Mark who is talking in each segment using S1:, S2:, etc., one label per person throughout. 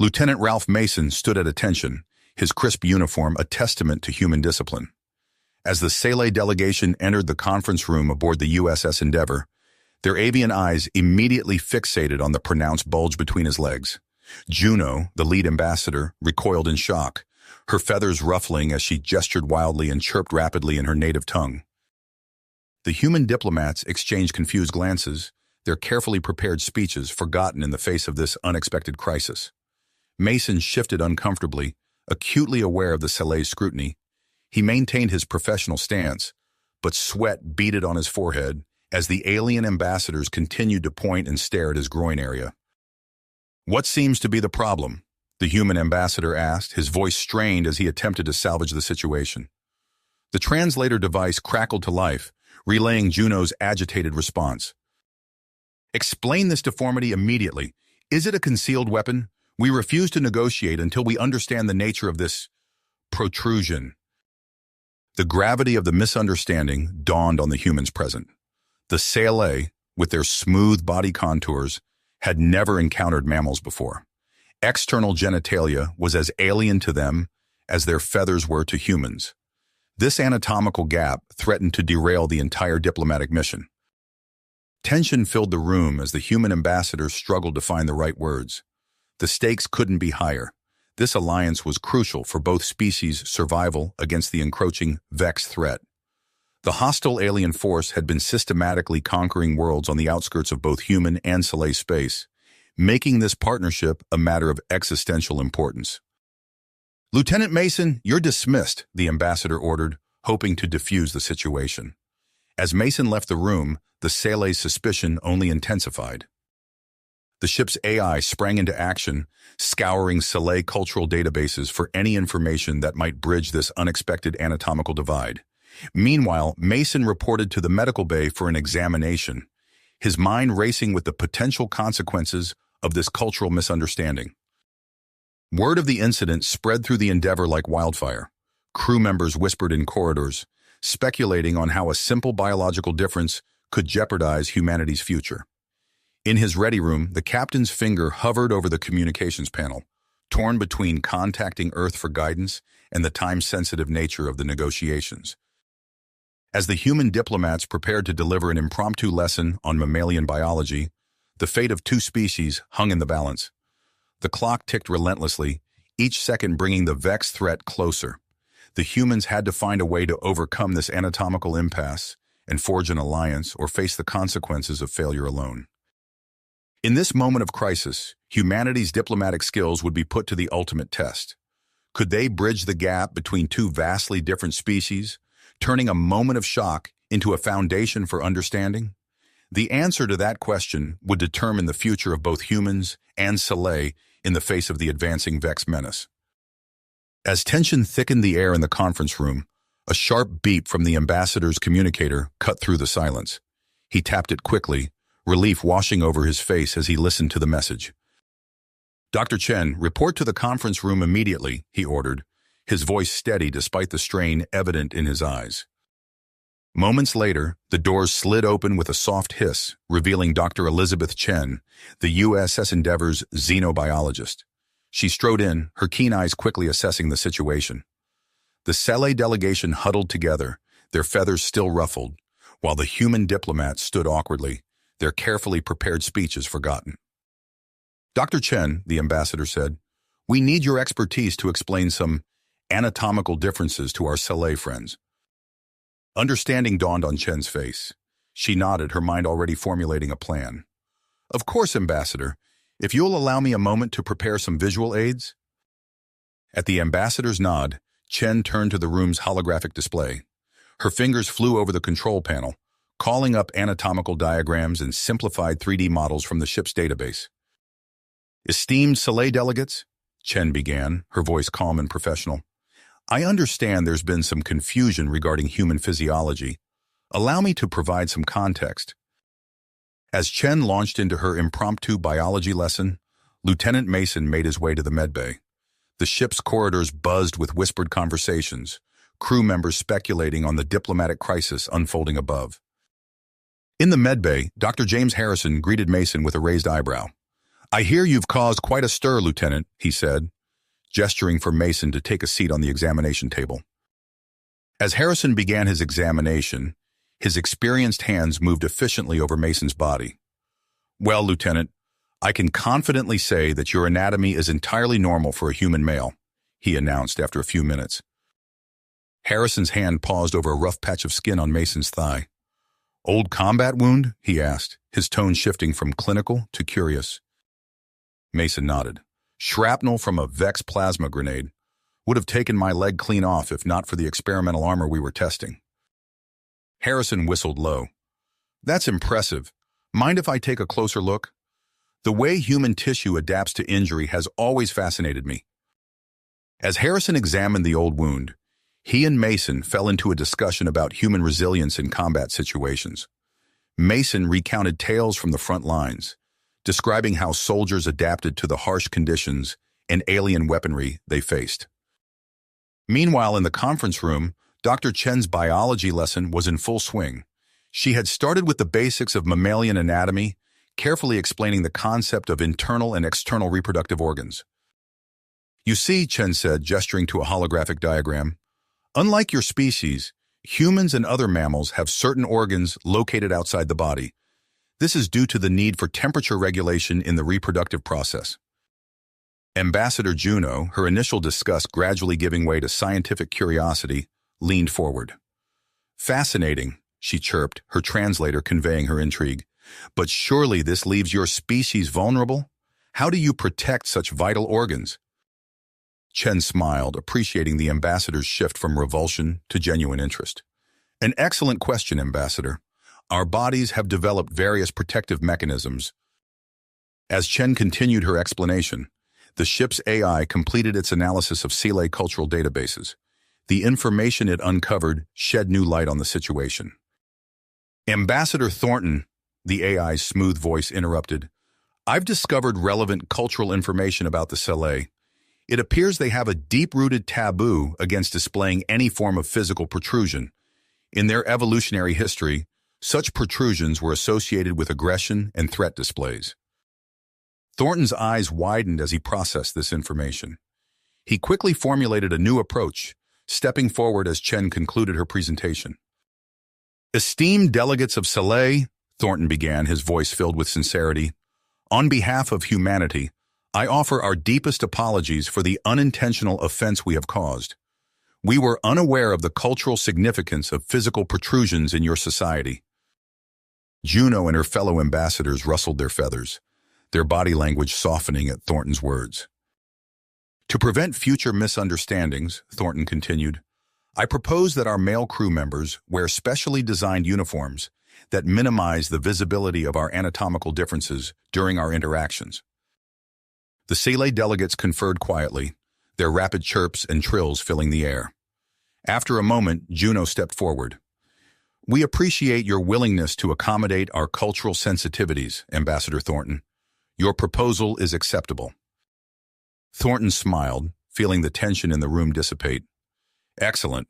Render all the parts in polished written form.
S1: Lieutenant Ralph Mason stood at attention, his crisp uniform a testament to human discipline. As the Sale delegation entered the conference room aboard the USS Endeavour, their avian eyes immediately fixated on the pronounced bulge between his legs. Juno, the lead ambassador, recoiled in shock, her feathers ruffling as she gestured wildly and chirped rapidly in her native tongue. The human diplomats exchanged confused glances, their carefully prepared speeches forgotten in the face of this unexpected crisis. Mason shifted uncomfortably, acutely aware of the Sale's scrutiny. He maintained his professional stance, but sweat beaded on his forehead as the alien ambassadors continued to point and stare at his groin area. "What seems to be the problem?" the human ambassador asked, his voice strained as he attempted to salvage the situation. The translator device crackled to life, relaying Juno's agitated response. "Explain this deformity immediately. Is it a concealed weapon? We refuse to negotiate until we understand the nature of this protrusion." The gravity of the misunderstanding dawned on the humans present. The Sale, with their smooth body contours, had never encountered mammals before. External genitalia was as alien to them as their feathers were to humans. This anatomical gap threatened to derail the entire diplomatic mission. Tension filled the room as the human ambassadors struggled to find the right words. The stakes couldn't be higher. This alliance was crucial for both species' survival against the encroaching Vex threat. The hostile alien force had been systematically conquering worlds on the outskirts of both human and Sale space, making this partnership a matter of existential importance. "Lieutenant Mason, you're dismissed," the ambassador ordered, hoping to defuse the situation. As Mason left the room, the Sale's suspicion only intensified. The ship's AI sprang into action, scouring Sale cultural databases for any information that might bridge this unexpected anatomical divide. Meanwhile, Mason reported to the medical bay for an examination, his mind racing with the potential consequences of this cultural misunderstanding. Word of the incident spread through the Endeavour like wildfire. Crew members whispered in corridors, speculating on how a simple biological difference could jeopardize humanity's future. In his ready room, the captain's finger hovered over the communications panel, torn between contacting Earth for guidance and the time-sensitive nature of the negotiations. As the human diplomats prepared to deliver an impromptu lesson on mammalian biology, the fate of two species hung in the balance. The clock ticked relentlessly, each second bringing the Vex threat closer. The humans had to find a way to overcome this anatomical impasse and forge an alliance or face the consequences of failure alone. In this moment of crisis, humanity's diplomatic skills would be put to the ultimate test. Could they bridge the gap between two vastly different species, turning a moment of shock into a foundation for understanding? The answer to that question would determine the future of both humans and Sale in the face of the advancing Vex menace. As tension thickened the air in the conference room, a sharp beep from the ambassador's communicator cut through the silence. He tapped it quickly, relief washing over his face as he listened to the message. "Dr. Chen, report to the conference room immediately," he ordered, his voice steady despite the strain evident in his eyes. Moments later, the doors slid open with a soft hiss, revealing Dr. Elizabeth Chen, the USS Endeavour's xenobiologist. She strode in, her keen eyes quickly assessing the situation. The Sale delegation huddled together, their feathers still ruffled, while the human diplomats stood awkwardly, their carefully prepared speeches forgotten. "Dr. Chen," the ambassador said, "we need your expertise to explain some anatomical differences to our Sale friends." Understanding dawned on Chen's face. She nodded, her mind already formulating a plan. "Of course, Ambassador. If you'll allow me a moment to prepare some visual aids." At the ambassador's nod, Chen turned to the room's holographic display. Her fingers flew over the control panel, calling up anatomical diagrams and simplified 3D models from the ship's database. "Esteemed Sale delegates," Chen began, her voice calm and professional, "I understand there's been some confusion regarding human physiology. Allow me to provide some context." As Chen launched into her impromptu biology lesson, Lieutenant Mason made his way to the medbay. The ship's corridors buzzed with whispered conversations, crew members speculating on the diplomatic crisis unfolding above. In the medbay, Dr. James Harrison greeted Mason with a raised eyebrow. "I hear you've caused quite a stir, Lieutenant," he said, gesturing for Mason to take a seat on the examination table. As Harrison began his examination, his experienced hands moved efficiently over Mason's body. "Well, Lieutenant, I can confidently say that your anatomy is entirely normal for a human male," he announced after a few minutes. Harrison's hand paused over a rough patch of skin on Mason's thigh. "Old combat wound?" he asked, his tone shifting from clinical to curious. Mason nodded. "Shrapnel from a Vex plasma grenade. Would have taken my leg clean off if not for the experimental armor we were testing." Harrison whistled low. "That's impressive. Mind if I take a closer look? The way human tissue adapts to injury has always fascinated me." As Harrison examined the old wound, he and Mason fell into a discussion about human resilience in combat situations. Mason recounted tales from the front lines, describing how soldiers adapted to the harsh conditions and alien weaponry they faced. Meanwhile, in the conference room, Dr. Chen's biology lesson was in full swing. She had started with the basics of mammalian anatomy, carefully explaining the concept of internal and external reproductive organs. "You see," Chen said, gesturing to a holographic diagram, "unlike your species, humans and other mammals have certain organs located outside the body. This is due to the need for temperature regulation in the reproductive process." Ambassador Juno, her initial disgust gradually giving way to scientific curiosity, leaned forward. "Fascinating," she chirped, her translator conveying her intrigue. "But surely this leaves your species vulnerable? How do you protect such vital organs?" Chen smiled, appreciating the ambassador's shift from revulsion to genuine interest. "An excellent question, Ambassador. Our bodies have developed various protective mechanisms." As Chen continued her explanation, the ship's AI completed its analysis of Sci cultural databases. The information it uncovered shed new light on the situation. "Ambassador Thornton," the AI's smooth voice interrupted, "I've discovered relevant cultural information about the Sci. It appears they have a deep-rooted taboo against displaying any form of physical protrusion. In their evolutionary history, such protrusions were associated with aggression and threat displays." Thornton's eyes widened as he processed this information. He quickly formulated a new approach, stepping forward as Chen concluded her presentation. "Esteemed delegates of Sci," Thornton began, his voice filled with sincerity, "on behalf of humanity, I offer our deepest apologies for the unintentional offense we have caused. We were unaware of the cultural significance of physical protrusions in your society." Juno and her fellow ambassadors rustled their feathers, their body language softening at Thornton's words. "To prevent future misunderstandings," Thornton continued, "I propose that our male crew members wear specially designed uniforms that minimize the visibility of our anatomical differences during our interactions." The Sci delegates conferred quietly, their rapid chirps and trills filling the air. After a moment, Juno stepped forward. "We appreciate your willingness to accommodate our cultural sensitivities, Ambassador Thornton. Your proposal is acceptable." Thornton smiled, feeling the tension in the room dissipate. "Excellent.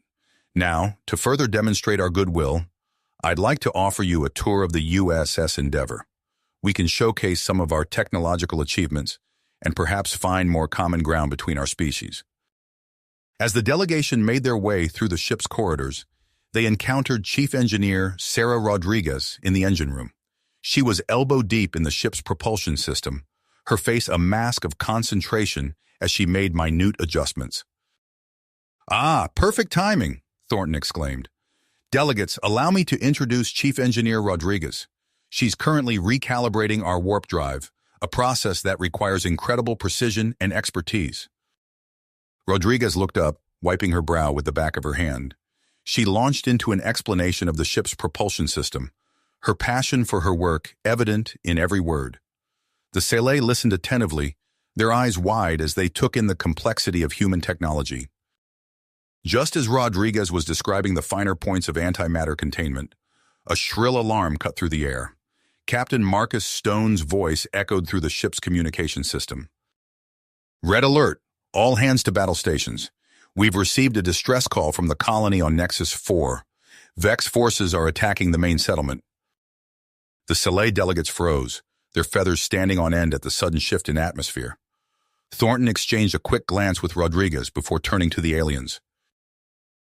S1: Now, to further demonstrate our goodwill, I'd like to offer you a tour of the USS Endeavour. We can showcase some of our technological achievements and perhaps find more common ground between our species." As the delegation made their way through the ship's corridors, they encountered Chief Engineer Sarah Rodriguez in the engine room. She was elbow-deep in the ship's propulsion system, her face a mask of concentration as she made minute adjustments. "Ah, perfect timing," Thornton exclaimed. "Delegates, allow me to introduce Chief Engineer Rodriguez. She's currently recalibrating our warp drive, a process that requires incredible precision and expertise." Rodriguez looked up, wiping her brow with the back of her hand. She launched into an explanation of the ship's propulsion system, her passion for her work evident in every word. The Sci listened attentively, their eyes wide as they took in the complexity of human technology. Just as Rodriguez was describing the finer points of antimatter containment, a shrill alarm cut through the air. Captain Marcus Stone's voice echoed through the ship's communication system. "Red alert! All hands to battle stations. We've received a distress call from the colony on Nexus 4. Vex forces are attacking the main settlement." The Sci delegates froze, their feathers standing on end at the sudden shift in atmosphere. Thornton exchanged a quick glance with Rodriguez before turning to the aliens.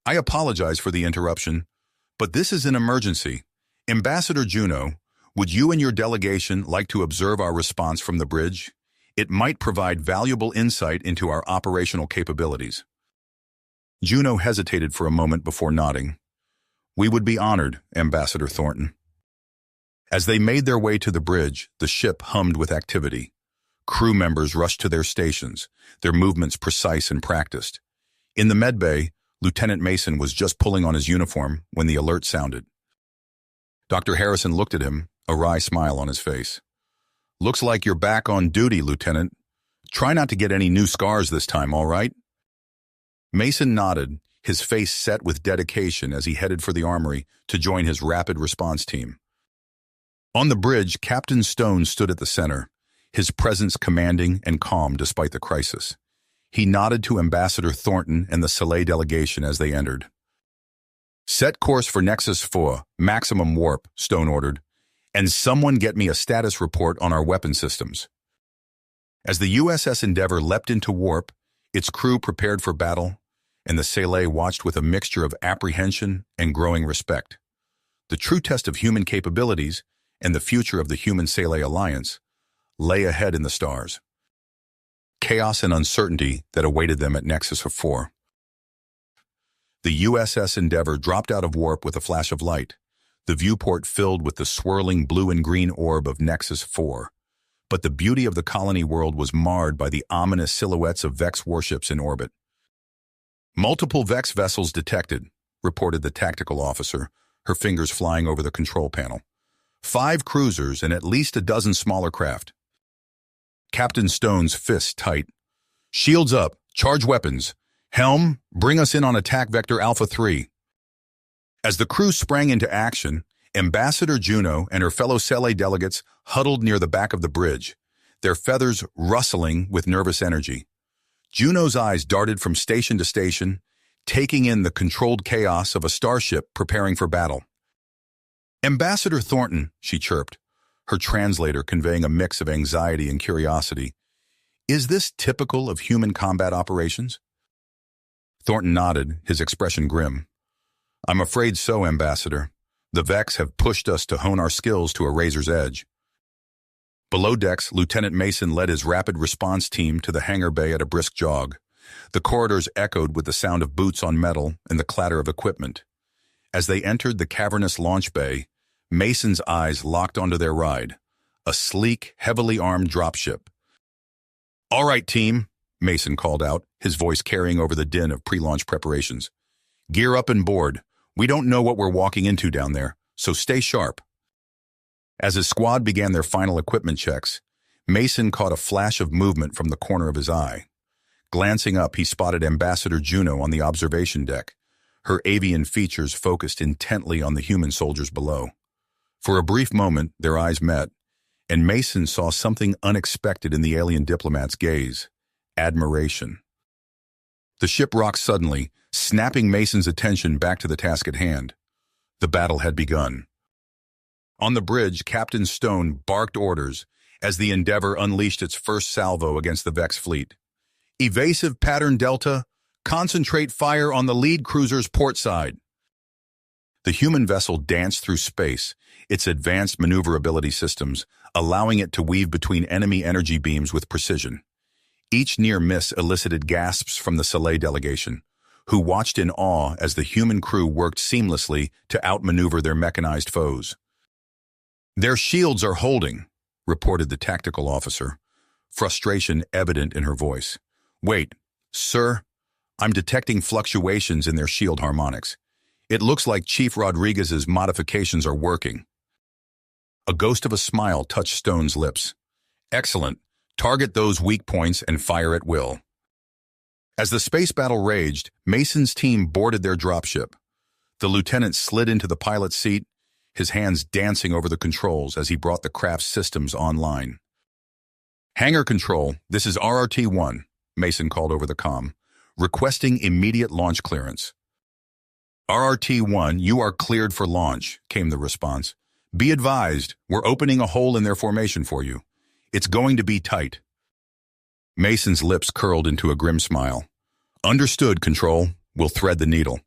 S1: "I apologize for the interruption, but this is an emergency. Ambassador Juno, would you and your delegation like to observe our response from the bridge? It might provide valuable insight into our operational capabilities." Juno hesitated for a moment before nodding. "We would be honored, Ambassador Thornton." As they made their way to the bridge, the ship hummed with activity. Crew members rushed to their stations, their movements precise and practiced. In the medbay, Lieutenant Mason was just pulling on his uniform when the alert sounded. Dr. Harrison looked at him, a wry smile on his face. "Looks like you're back on duty, Lieutenant. Try not to get any new scars this time, all right?" Mason nodded, his face set with dedication as he headed for the armory to join his rapid response team. On the bridge, Captain Stone stood at the center, his presence commanding and calm despite the crisis. He nodded to Ambassador Thornton and the Sci delegation as they entered. "Set course for Nexus 4, maximum warp," Stone ordered, "and someone get me a status report on our weapon systems." As the USS Endeavour leapt into warp, its crew prepared for battle, and the Sci watched with a mixture of apprehension and growing respect. The true test of human capabilities and the future of the Human-Sci alliance lay ahead in the stars. Chaos and uncertainty that awaited them at Nexus 4. The USS Endeavour dropped out of warp with a flash of light, the viewport filled with the swirling blue and green orb of Nexus 4. But the beauty of the colony world was marred by the ominous silhouettes of Vex warships in orbit. "Multiple Vex vessels detected," reported the tactical officer, her fingers flying over the control panel. "5 cruisers and at least a dozen smaller craft." Captain Stone's fists tight. "Shields up, charge weapons. Helm, bring us in on attack vector Alpha 3. As the crew sprang into action, Ambassador Juno and her fellow Sci delegates huddled near the back of the bridge, their feathers rustling with nervous energy. Juno's eyes darted from station to station, taking in the controlled chaos of a starship preparing for battle. "Ambassador Thornton," she chirped, her translator conveying a mix of anxiety and curiosity. "Is this typical of human combat operations?" Thornton nodded, his expression grim. "I'm afraid so, Ambassador. The Vex have pushed us to hone our skills to a razor's edge." Below decks, Lieutenant Mason led his rapid response team to the hangar bay at a brisk jog. The corridors echoed with the sound of boots on metal and the clatter of equipment. As they entered the cavernous launch bay, Mason's eyes locked onto their ride, a sleek, heavily armed dropship. "All right, team," Mason called out, his voice carrying over the din of pre-launch preparations. "Gear up and board. We don't know what we're walking into down there, so stay sharp." As his squad began their final equipment checks, Mason caught a flash of movement from the corner of his eye. Glancing up, he spotted Ambassador Juno on the observation deck, her avian features focused intently on the human soldiers below. For a brief moment, their eyes met, and Mason saw something unexpected in the alien diplomat's gaze: admiration. The ship rocked suddenly, snapping Mason's attention back to the task at hand. The battle had begun. On the bridge, Captain Stone barked orders as the Endeavour unleashed its first salvo against the Vex fleet. "Evasive pattern Delta, concentrate fire on the lead cruiser's port side." The human vessel danced through space, its advanced maneuverability systems allowing it to weave between enemy energy beams with precision. Each near miss elicited gasps from the Sci delegation, who watched in awe as the human crew worked seamlessly to outmaneuver their mechanized foes. "Their shields are holding," reported the tactical officer, frustration evident in her voice. "Wait, sir, I'm detecting fluctuations in their shield harmonics. It looks like Chief Rodriguez's modifications are working." A ghost of a smile touched Stone's lips. "Excellent. Target those weak points and fire at will." As the space battle raged, Mason's team boarded their dropship. The lieutenant slid into the pilot's seat, his hands dancing over the controls as he brought the craft's systems online. "Hangar control, this is RRT-1, Mason called over the comm, requesting immediate launch clearance. "RRT-1, you are cleared for launch," came the response, Be advised, we're opening a hole in their formation for you. It's going to be tight. Mason's lips curled into a grim smile. Understood, Control. We'll thread the needle.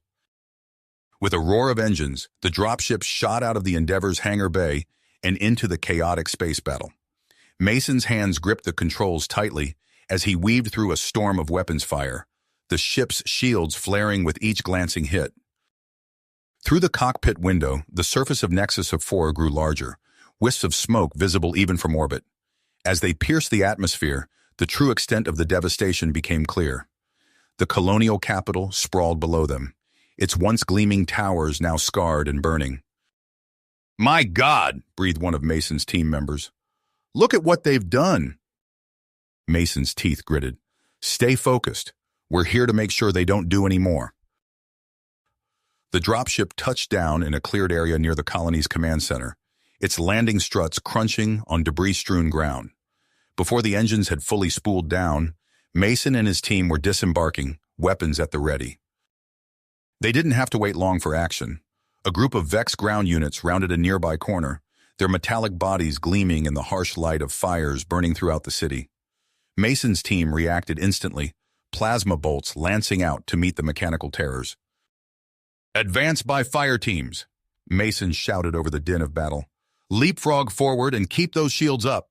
S1: With a roar of engines, the dropship shot out of the Endeavor's hangar bay and into the chaotic space battle. Mason's hands gripped the controls tightly as he weaved through a storm of weapons fire, the ship's shields flaring with each glancing hit. Through the cockpit window, the surface of Nexus of 4 grew larger, wisps of smoke visible even from orbit. As they pierced the atmosphere, the true extent of the devastation became clear. The colonial capital sprawled below them, its once gleaming towers now scarred and burning. "My God," breathed one of Mason's team members. "Look at what they've done." Mason's teeth gritted. "Stay focused. We're here to make sure they don't do any more." The dropship touched down in a cleared area near the colony's command center, its landing struts crunching on debris-strewn ground. Before the engines had fully spooled down, Mason and his team were disembarking, weapons at the ready. They didn't have to wait long for action. A group of Vex ground units rounded a nearby corner, their metallic bodies gleaming in the harsh light of fires burning throughout the city. Mason's team reacted instantly, plasma bolts lancing out to meet the mechanical terrors. "Advance by fire teams," Mason shouted over the din of battle. "Leapfrog forward and keep those shields up."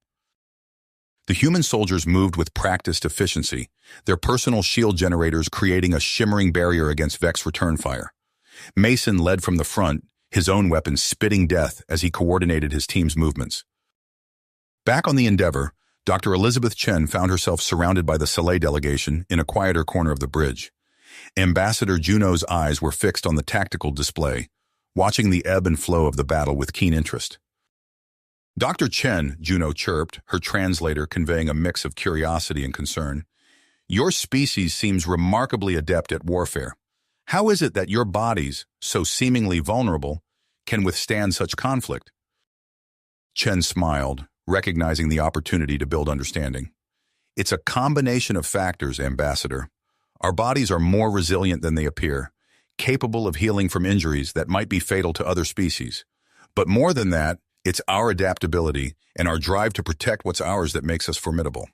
S1: The human soldiers moved with practiced efficiency, their personal shield generators creating a shimmering barrier against Vex return fire. Mason led from the front, his own weapon spitting death as he coordinated his team's movements. Back on the Endeavor, Dr. Elizabeth Chen found herself surrounded by the Sci delegation in a quieter corner of the bridge. Ambassador Juno's eyes were fixed on the tactical display, watching the ebb and flow of the battle with keen interest. "Dr. Chen," Juno chirped, her translator conveying a mix of curiosity and concern, "your species seems remarkably adept at warfare. How is it that your bodies, so seemingly vulnerable, can withstand such conflict?" Chen smiled, recognizing the opportunity to build understanding. "It's a combination of factors, Ambassador. Our bodies are more resilient than they appear, capable of healing from injuries that might be fatal to other species. But more than that, it's our adaptability and our drive to protect what's ours that makes us formidable."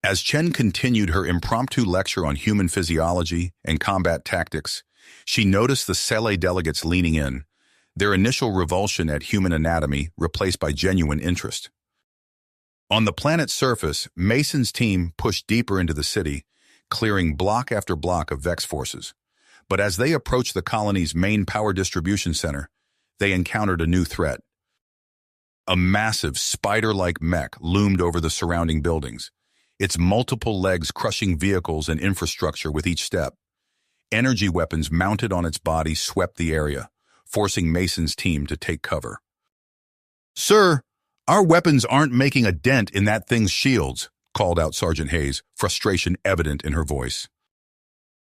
S1: As Chen continued her impromptu lecture on human physiology and combat tactics, she noticed the Sci delegates leaning in, their initial revulsion at human anatomy replaced by genuine interest. On the planet's surface, Mason's team pushed deeper into the city, clearing block after block of Vex forces. But as they approached the colony's main power distribution center, they encountered a new threat. A massive, spider-like mech loomed over the surrounding buildings, its multiple legs crushing vehicles and infrastructure with each step. Energy weapons mounted on its body swept the area, forcing Mason's team to take cover. "Sir, our weapons aren't making a dent in that thing's shields," called out Sergeant Hayes, frustration evident in her voice.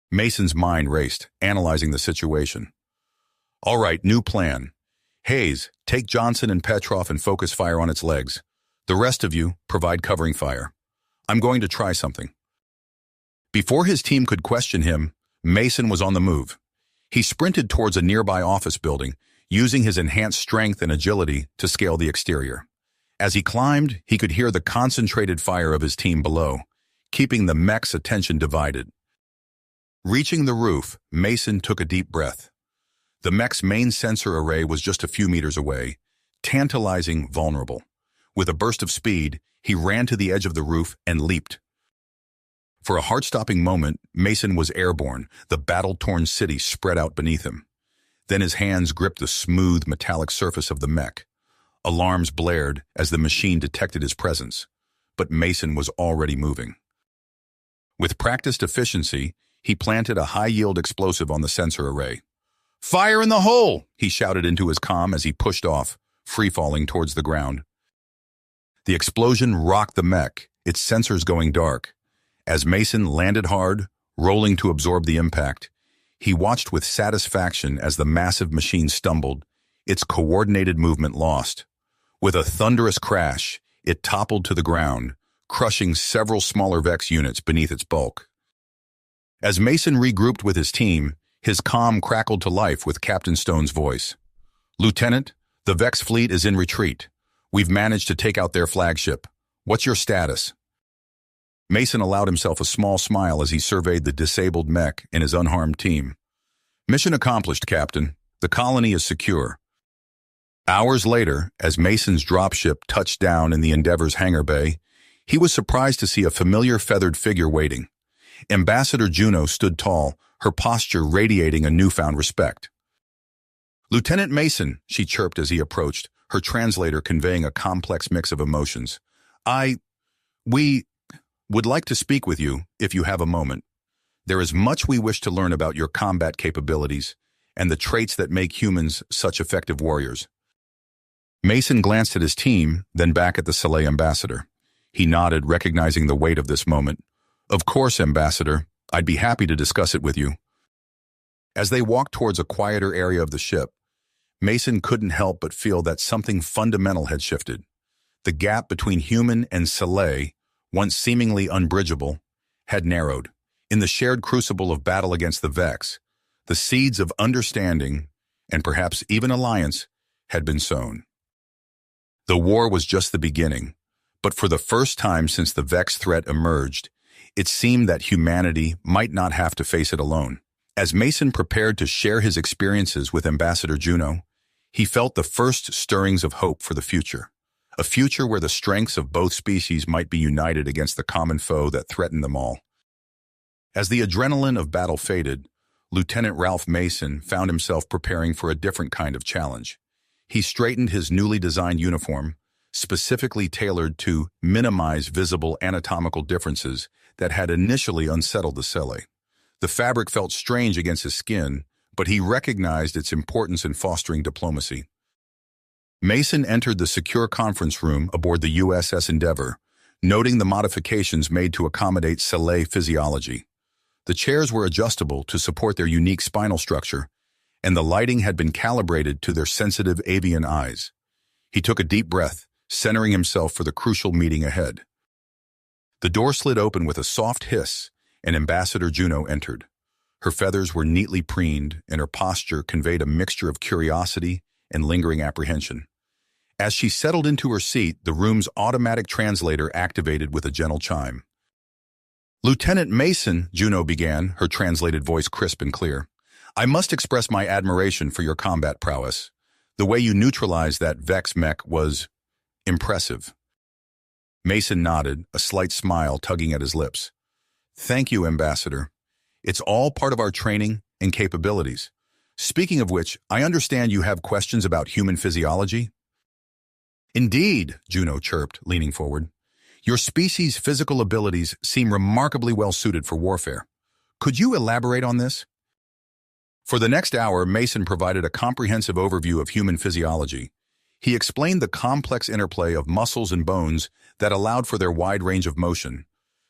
S1: Mason's mind raced, analyzing the situation. "All right, new plan. Hayes, take Johnson and Petrov and focus fire on its legs. The rest of you, provide covering fire. I'm going to try something." Before his team could question him, Mason was on the move. He sprinted towards a nearby office building, using his enhanced strength and agility to scale the exterior. As he climbed, he could hear the concentrated fire of his team below, keeping the mech's attention divided. Reaching the roof, Mason took a deep breath. The mech's main sensor array was just a few meters away, tantalizing vulnerable. With a burst of speed, he ran to the edge of the roof and leaped. For a heart-stopping moment, Mason was airborne, the battle-torn city spread out beneath him. Then his hands gripped the smooth, metallic surface of the mech. Alarms blared as the machine detected his presence, but Mason was already moving. With practiced efficiency, he planted a high-yield explosive on the sensor array. "Fire in the hole!" he shouted into his comm as he pushed off, free-falling towards the ground. The explosion rocked the mech, its sensors going dark. As Mason landed hard, rolling to absorb the impact, he watched with satisfaction as the massive machine stumbled, its coordinated movement lost. With a thunderous crash, it toppled to the ground, crushing several smaller Vex units beneath its bulk. As Mason regrouped with his team, his comm crackled to life with Captain Stone's voice. "Lieutenant, The Vex fleet is in retreat. We've managed to take out their flagship. What's your status? Mason allowed himself a small smile as he surveyed the disabled mech and his unharmed team. Mission accomplished, Captain. The colony is secure. Hours later, as Mason's dropship touched down in the Endeavor's hangar bay, he was surprised to see a familiar feathered figure waiting. Ambassador Juno stood tall, her posture radiating a newfound respect. Lieutenant Mason, she chirped as he approached, her translator conveying a complex mix of emotions. We would like to speak with you, if you have a moment. There is much we wish to learn about your combat capabilities and the traits that make humans such effective warriors. Mason glanced at his team, then back at the Sci ambassador. He nodded, recognizing the weight of this moment. Of course, Ambassador. I'd be happy to discuss it with you. As they walked towards a quieter area of the ship, Mason couldn't help but feel that something fundamental had shifted. The gap between human and Sci, once seemingly unbridgeable, had narrowed. In the shared crucible of battle against the Vex, the seeds of understanding, and perhaps even alliance, had been sown. The war was just the beginning, but for the first time since the Vex threat emerged, it seemed that humanity might not have to face it alone. As Mason prepared to share his experiences with Ambassador Juno, he felt the first stirrings of hope for the future. A future where the strengths of both species might be united against the common foe that threatened them all. As the adrenaline of battle faded, Lieutenant Ralph Mason found himself preparing for a different kind of challenge. He straightened his newly designed uniform, specifically tailored to minimize visible anatomical differences that had initially unsettled the Sci. The fabric felt strange against his skin, but he recognized its importance in fostering diplomacy. Mason entered the secure conference room aboard the USS Endeavor, noting the modifications made to accommodate Sci physiology. The chairs were adjustable to support their unique spinal structure, and the lighting had been calibrated to their sensitive avian eyes. He took a deep breath, centering himself for the crucial meeting ahead. The door slid open with a soft hiss, and Ambassador Juno entered. Her feathers were neatly preened, and her posture conveyed a mixture of curiosity and lingering apprehension. As she settled into her seat, the room's automatic translator activated with a gentle chime. "Lieutenant Mason," Juno began, her translated voice crisp and clear, "I must express my admiration for your combat prowess. The way you neutralized that Vex mech was impressive." Mason nodded, a slight smile tugging at his lips. "Thank you, Ambassador. It's all part of our training and capabilities. Speaking of which, I understand you have questions about human physiology?" "Indeed," Juno chirped, leaning forward. "Your species' physical abilities seem remarkably well suited for warfare. Could you elaborate on this?" For the next hour, Mason provided a comprehensive overview of human physiology. He explained the complex interplay of muscles and bones that allowed for their wide range of motion.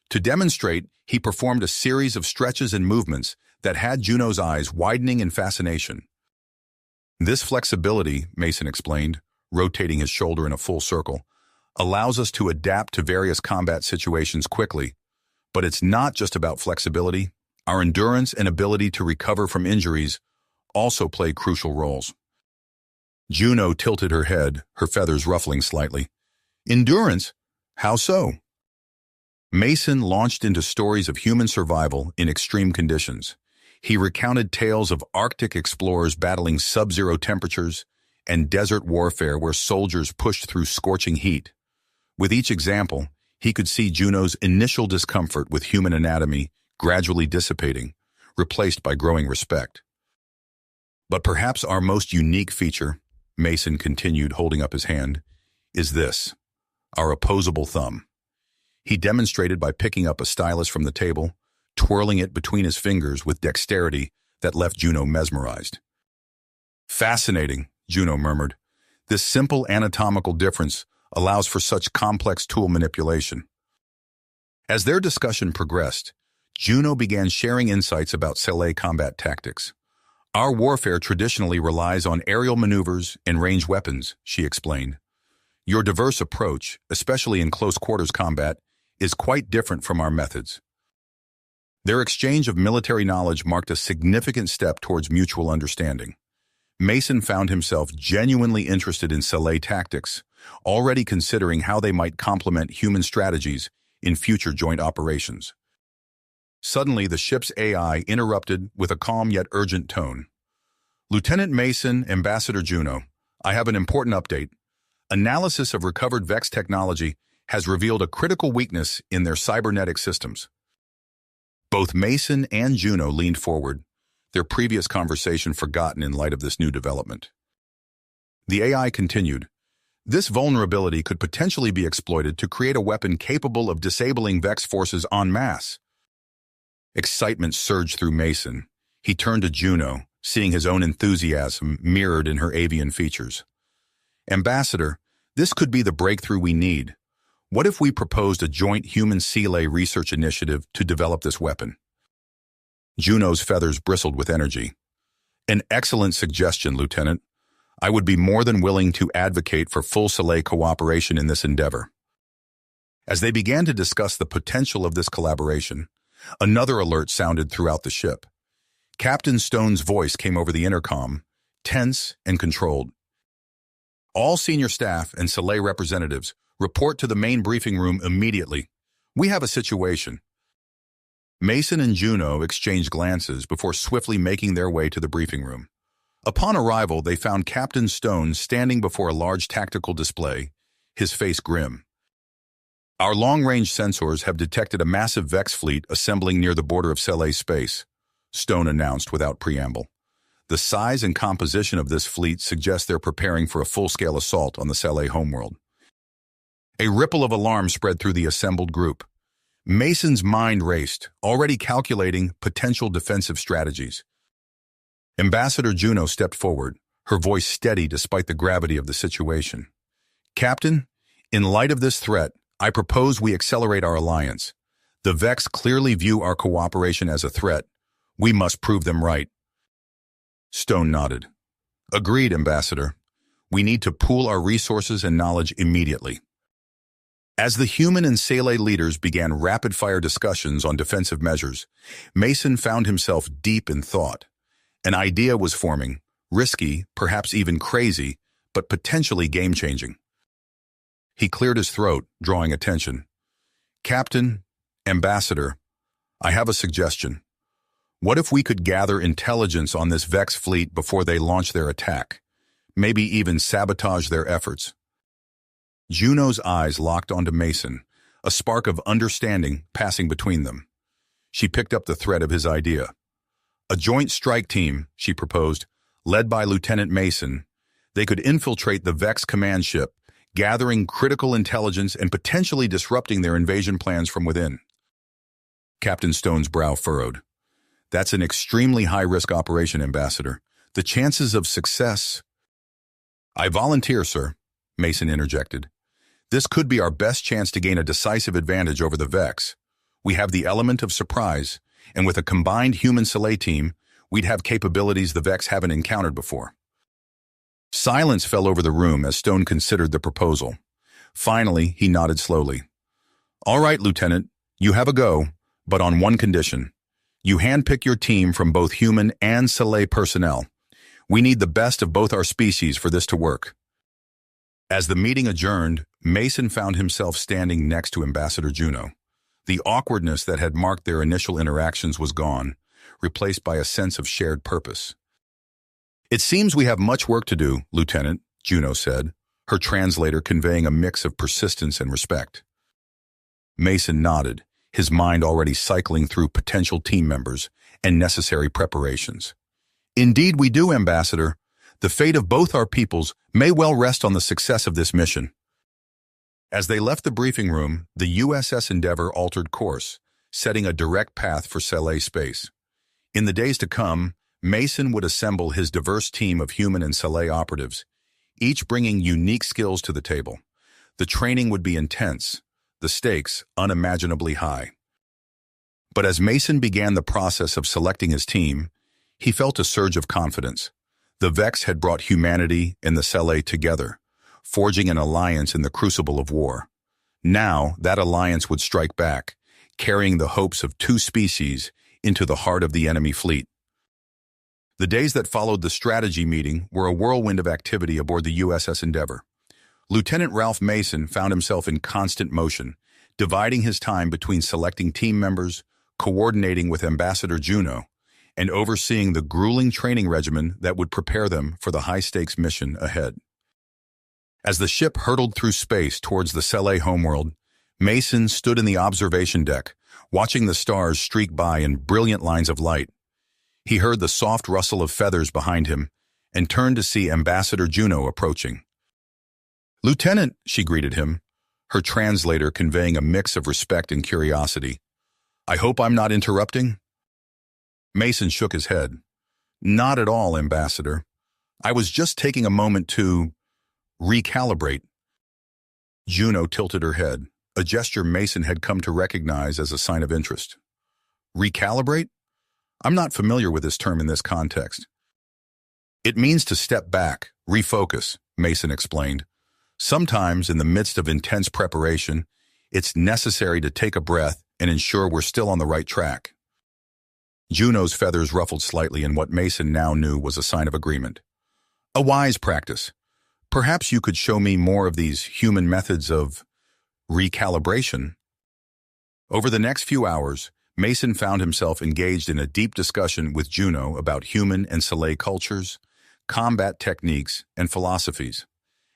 S1: To demonstrate, he performed a series of stretches and movements that had Juno's eyes widening in fascination. "This flexibility," Mason explained, rotating his shoulder in a full circle, "allows us to adapt to various combat situations quickly. But it's not just about flexibility. Our endurance and ability to recover from injuries also play crucial roles." Juno tilted her head, her feathers ruffling slightly. "Endurance? How so?" Mason launched into stories of human survival in extreme conditions. He recounted tales of Arctic explorers battling sub-zero temperatures and desert warfare where soldiers pushed through scorching heat. With each example, he could see Juno's initial discomfort with human anatomy gradually dissipating, replaced by growing respect. "But perhaps our most unique feature," Mason continued, holding up his hand, "is this, our opposable thumb." He demonstrated by picking up a stylus from the table, twirling it between his fingers with dexterity that left Juno mesmerized. "Fascinating," Juno murmured. "This simple anatomical difference allows for such complex tool manipulation." As their discussion progressed, Juno began sharing insights about Sci combat tactics. "Our warfare traditionally relies on aerial maneuvers and range weapons," she explained. "Your diverse approach, especially in close-quarters combat, is quite different from our methods." Their exchange of military knowledge marked a significant step towards mutual understanding. Mason found himself genuinely interested in Sci tactics, already considering how they might complement human strategies in future joint operations. Suddenly, the ship's AI interrupted with a calm yet urgent tone. "Lieutenant Mason, Ambassador Juno, I have an important update. Analysis of recovered Vex technology has revealed a critical weakness in their cybernetic systems." Both Mason and Juno leaned forward, their previous conversation forgotten in light of this new development. The AI continued, "This vulnerability could potentially be exploited to create a weapon capable of disabling Vex forces en masse." Excitement surged through Mason. He turned to Juno, seeing his own enthusiasm mirrored in her avian features. "Ambassador, this could be the breakthrough we need. What if we proposed a joint human Sci research initiative to develop this weapon?" Juno's feathers bristled with energy. "An excellent suggestion, Lieutenant. I would be more than willing to advocate for full Sci cooperation in this endeavor." As they began to discuss the potential of this collaboration, another alert sounded throughout the ship. Captain Stone's voice came over the intercom, tense and controlled. "All senior staff and Sci representatives, report to the main briefing room immediately. We have a situation." Mason and Juno exchanged glances before swiftly making their way to the briefing room. Upon arrival, they found Captain Stone standing before a large tactical display, his face grim. "Our long-range sensors have detected a massive Vex fleet assembling near the border of Sci space," Stone announced without preamble. "The size and composition of this fleet suggests they're preparing for a full-scale assault on the Sci homeworld." A ripple of alarm spread through the assembled group. Mason's mind raced, already calculating potential defensive strategies. Ambassador Juno stepped forward, her voice steady despite the gravity of the situation. "Captain, in light of this threat, I propose we accelerate our alliance. The Vex clearly view our cooperation as a threat. We must prove them right." Stone nodded. "Agreed, Ambassador. We need to pool our resources and knowledge immediately." As the human and Sci leaders began rapid-fire discussions on defensive measures, Mason found himself deep in thought. An idea was forming, risky, perhaps even crazy, but potentially game-changing. He cleared his throat, drawing attention. "Captain, Ambassador, I have a suggestion. What if we could gather intelligence on this Vex fleet before they launch their attack? Maybe even sabotage their efforts?" Juno's eyes locked onto Mason, a spark of understanding passing between them. She picked up the thread of his idea. "A joint strike team," she proposed, led by Lieutenant Mason. They could infiltrate the Vex command ship, gathering critical intelligence and potentially disrupting their invasion plans from within. Captain Stone's brow furrowed. "That's an extremely high-risk operation, Ambassador. The chances of success—" "I volunteer, sir," Mason interjected. "This could be our best chance to gain a decisive advantage over the Vex. We have the element of surprise, and with a combined human Sci team, we'd have capabilities the Vex haven't encountered before." Silence fell over the room as Stone considered the proposal. Finally, he nodded slowly. "All right, Lieutenant, you have a go, but on one condition. You handpick your team from both human and Sci personnel. We need the best of both our species for this to work." As the meeting adjourned, Mason found himself standing next to Ambassador Juno. The awkwardness that had marked their initial interactions was gone, replaced by a sense of shared purpose. "It seems we have much work to do, Lieutenant," Juno said, her translator conveying a mix of persistence and respect. Mason nodded, his mind already cycling through potential team members and necessary preparations. "Indeed we do, Ambassador. The fate of both our peoples may well rest on the success of this mission." As they left the briefing room, the USS Endeavour altered course, setting a direct path for Sci space. In the days to come, Mason would assemble his diverse team of human and Sci operatives, each bringing unique skills to the table. The training would be intense, the stakes unimaginably high. But as Mason began the process of selecting his team, he felt a surge of confidence. The Vex had brought humanity and the Sci together, forging an alliance in the crucible of war. Now, that alliance would strike back, carrying the hopes of two species into the heart of the enemy fleet. The days that followed the strategy meeting were a whirlwind of activity aboard the USS Endeavour. Lieutenant Ralph Mason found himself in constant motion, dividing his time between selecting team members, coordinating with Ambassador Juno, and overseeing the grueling training regimen that would prepare them for the high-stakes mission ahead. As the ship hurtled through space towards the Sele homeworld, Mason stood in the observation deck, watching the stars streak by in brilliant lines of light. He heard the soft rustle of feathers behind him and turned to see Ambassador Juno approaching. "Lieutenant," she greeted him, her translator conveying a mix of respect and curiosity. "I hope I'm not interrupting?" Mason shook his head. "Not at all, Ambassador. I was just taking a moment to recalibrate." Juno tilted her head, a gesture Mason had come to recognize as a sign of interest. "Recalibrate? I'm not familiar with this term in this context." "It means to step back, refocus," Mason explained. "Sometimes, in the midst of intense preparation, it's necessary to take a breath and ensure we're still on the right track." Juno's feathers ruffled slightly in what Mason now knew was a sign of agreement. "A wise practice. Perhaps you could show me more of these human methods of recalibration." Over the next few hours, Mason found himself engaged in a deep discussion with Juno about human and Sele cultures, combat techniques, and philosophies.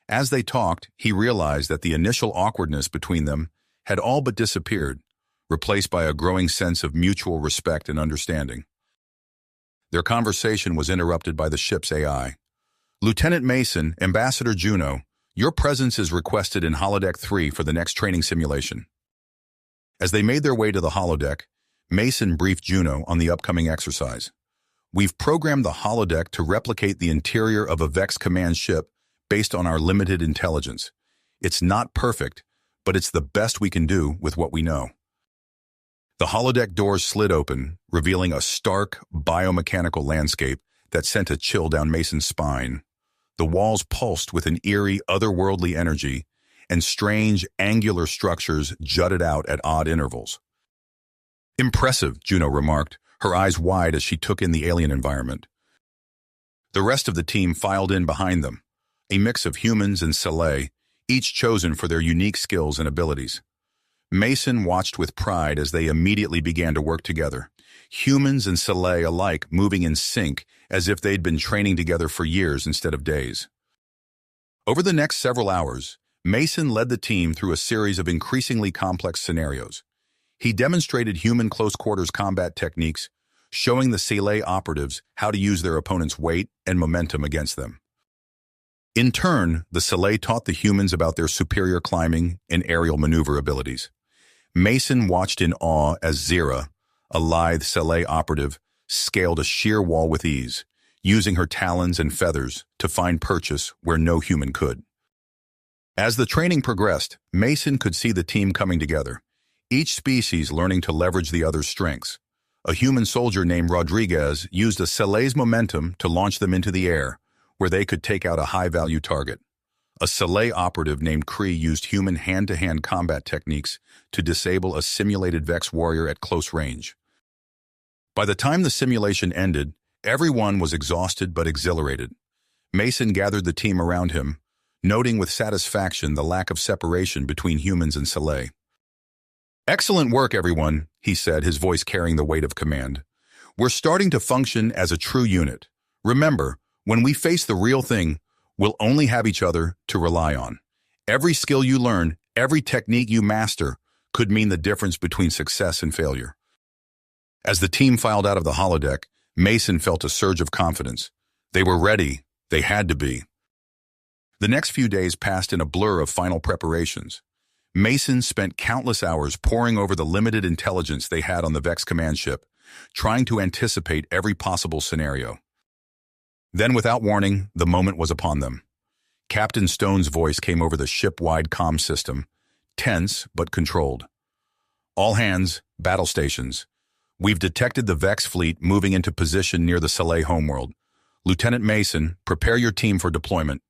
S1: As they talked, he realized that the initial awkwardness between them had all but disappeared, replaced by a growing sense of mutual respect and understanding. Their conversation was interrupted by the ship's AI. "Lieutenant Mason, Ambassador Juno, your presence is requested in Holodeck 3 for the next training simulation." As they made their way to the holodeck, Mason briefed Juno on the upcoming exercise. "We've programmed the holodeck to replicate the interior of a Vex command ship based on our limited intelligence. It's not perfect, but it's the best we can do with what we know." The holodeck doors slid open, revealing a stark, biomechanical landscape that sent a chill down Mason's spine. The walls pulsed with an eerie, otherworldly energy, and strange, angular structures jutted out at odd intervals. "Impressive," Juno remarked, her eyes wide as she took in the alien environment. The rest of the team filed in behind them, a mix of humans and Sele, each chosen for their unique skills and abilities. Mason watched with pride as they immediately began to work together, humans and Sele alike moving in sync as if they'd been training together for years instead of days. Over the next several hours, Mason led the team through a series of increasingly complex scenarios. He demonstrated human close-quarters combat techniques, showing the Sele operatives how to use their opponent's weight and momentum against them. In turn, the Sele taught the humans about their superior climbing and aerial maneuver abilities. Mason watched in awe as Zira, a lithe Sele operative, scaled a sheer wall with ease, using her talons and feathers to find purchase where no human could. As the training progressed, Mason could see the team coming together, each species learning to leverage the other's strengths. A human soldier named Rodriguez used a Sele's momentum to launch them into the air, where they could take out a high-value target. A Sele operative named Cree used human hand-to-hand combat techniques to disable a simulated Vex warrior at close range. By the time the simulation ended, everyone was exhausted but exhilarated. Mason gathered the team around him, noting with satisfaction the lack of separation between humans and Sele. "Excellent work, everyone," he said, his voice carrying the weight of command. "We're starting to function as a true unit. Remember, when we face the real thing, we'll only have each other to rely on. Every skill you learn, every technique you master, could mean the difference between success and failure." As the team filed out of the holodeck, Mason felt a surge of confidence. They were ready. They had to be. The next few days passed in a blur of final preparations. Mason spent countless hours poring over the limited intelligence they had on the Vex command ship, trying to anticipate every possible scenario. Then, without warning, the moment was upon them. Captain Stone's voice came over the ship-wide comm system, tense but controlled. "All hands, battle stations. We've detected the Vex fleet moving into position near the Sele homeworld. Lieutenant Mason, prepare your team for deployment."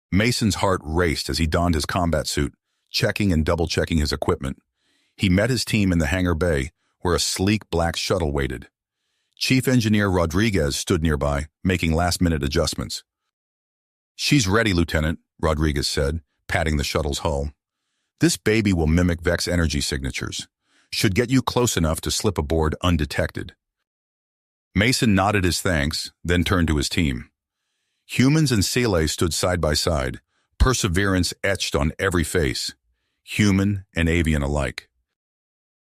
S1: Mason's heart raced as he donned his combat suit, checking and double-checking his equipment. He met his team in the hangar bay, where a sleek black shuttle waited. Chief Engineer Rodriguez stood nearby, making last-minute adjustments. "She's ready, Lieutenant," Rodriguez said, patting the shuttle's hull. "This baby will mimic Vex energy signatures. Should get you close enough to slip aboard undetected." Mason nodded his thanks, then turned to his team. Humans and Sci stood side by side, perseverance etched on every face, human and avian alike.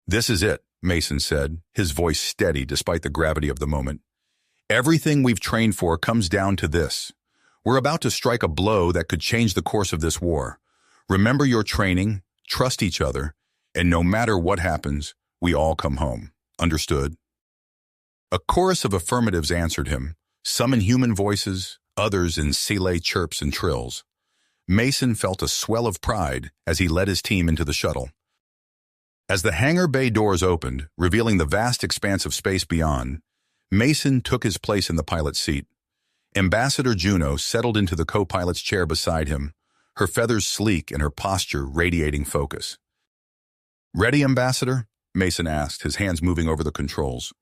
S1: "This is it," Mason said, his voice steady despite the gravity of the moment. "Everything we've trained for comes down to this. We're about to strike a blow that could change the course of this war. Remember your training, trust each other, and no matter what happens, we all come home. Understood?" A chorus of affirmatives answered him, some in human voices, others in Sci chirps and trills. Mason felt a swell of pride as he led his team into the shuttle. As the hangar bay doors opened, revealing the vast expanse of space beyond, Mason took his place in the pilot's seat. Ambassador Juno settled into the co-pilot's chair beside him, her feathers sleek and her posture radiating focus. "Ready, Ambassador?" Mason asked, his hands moving over the controls.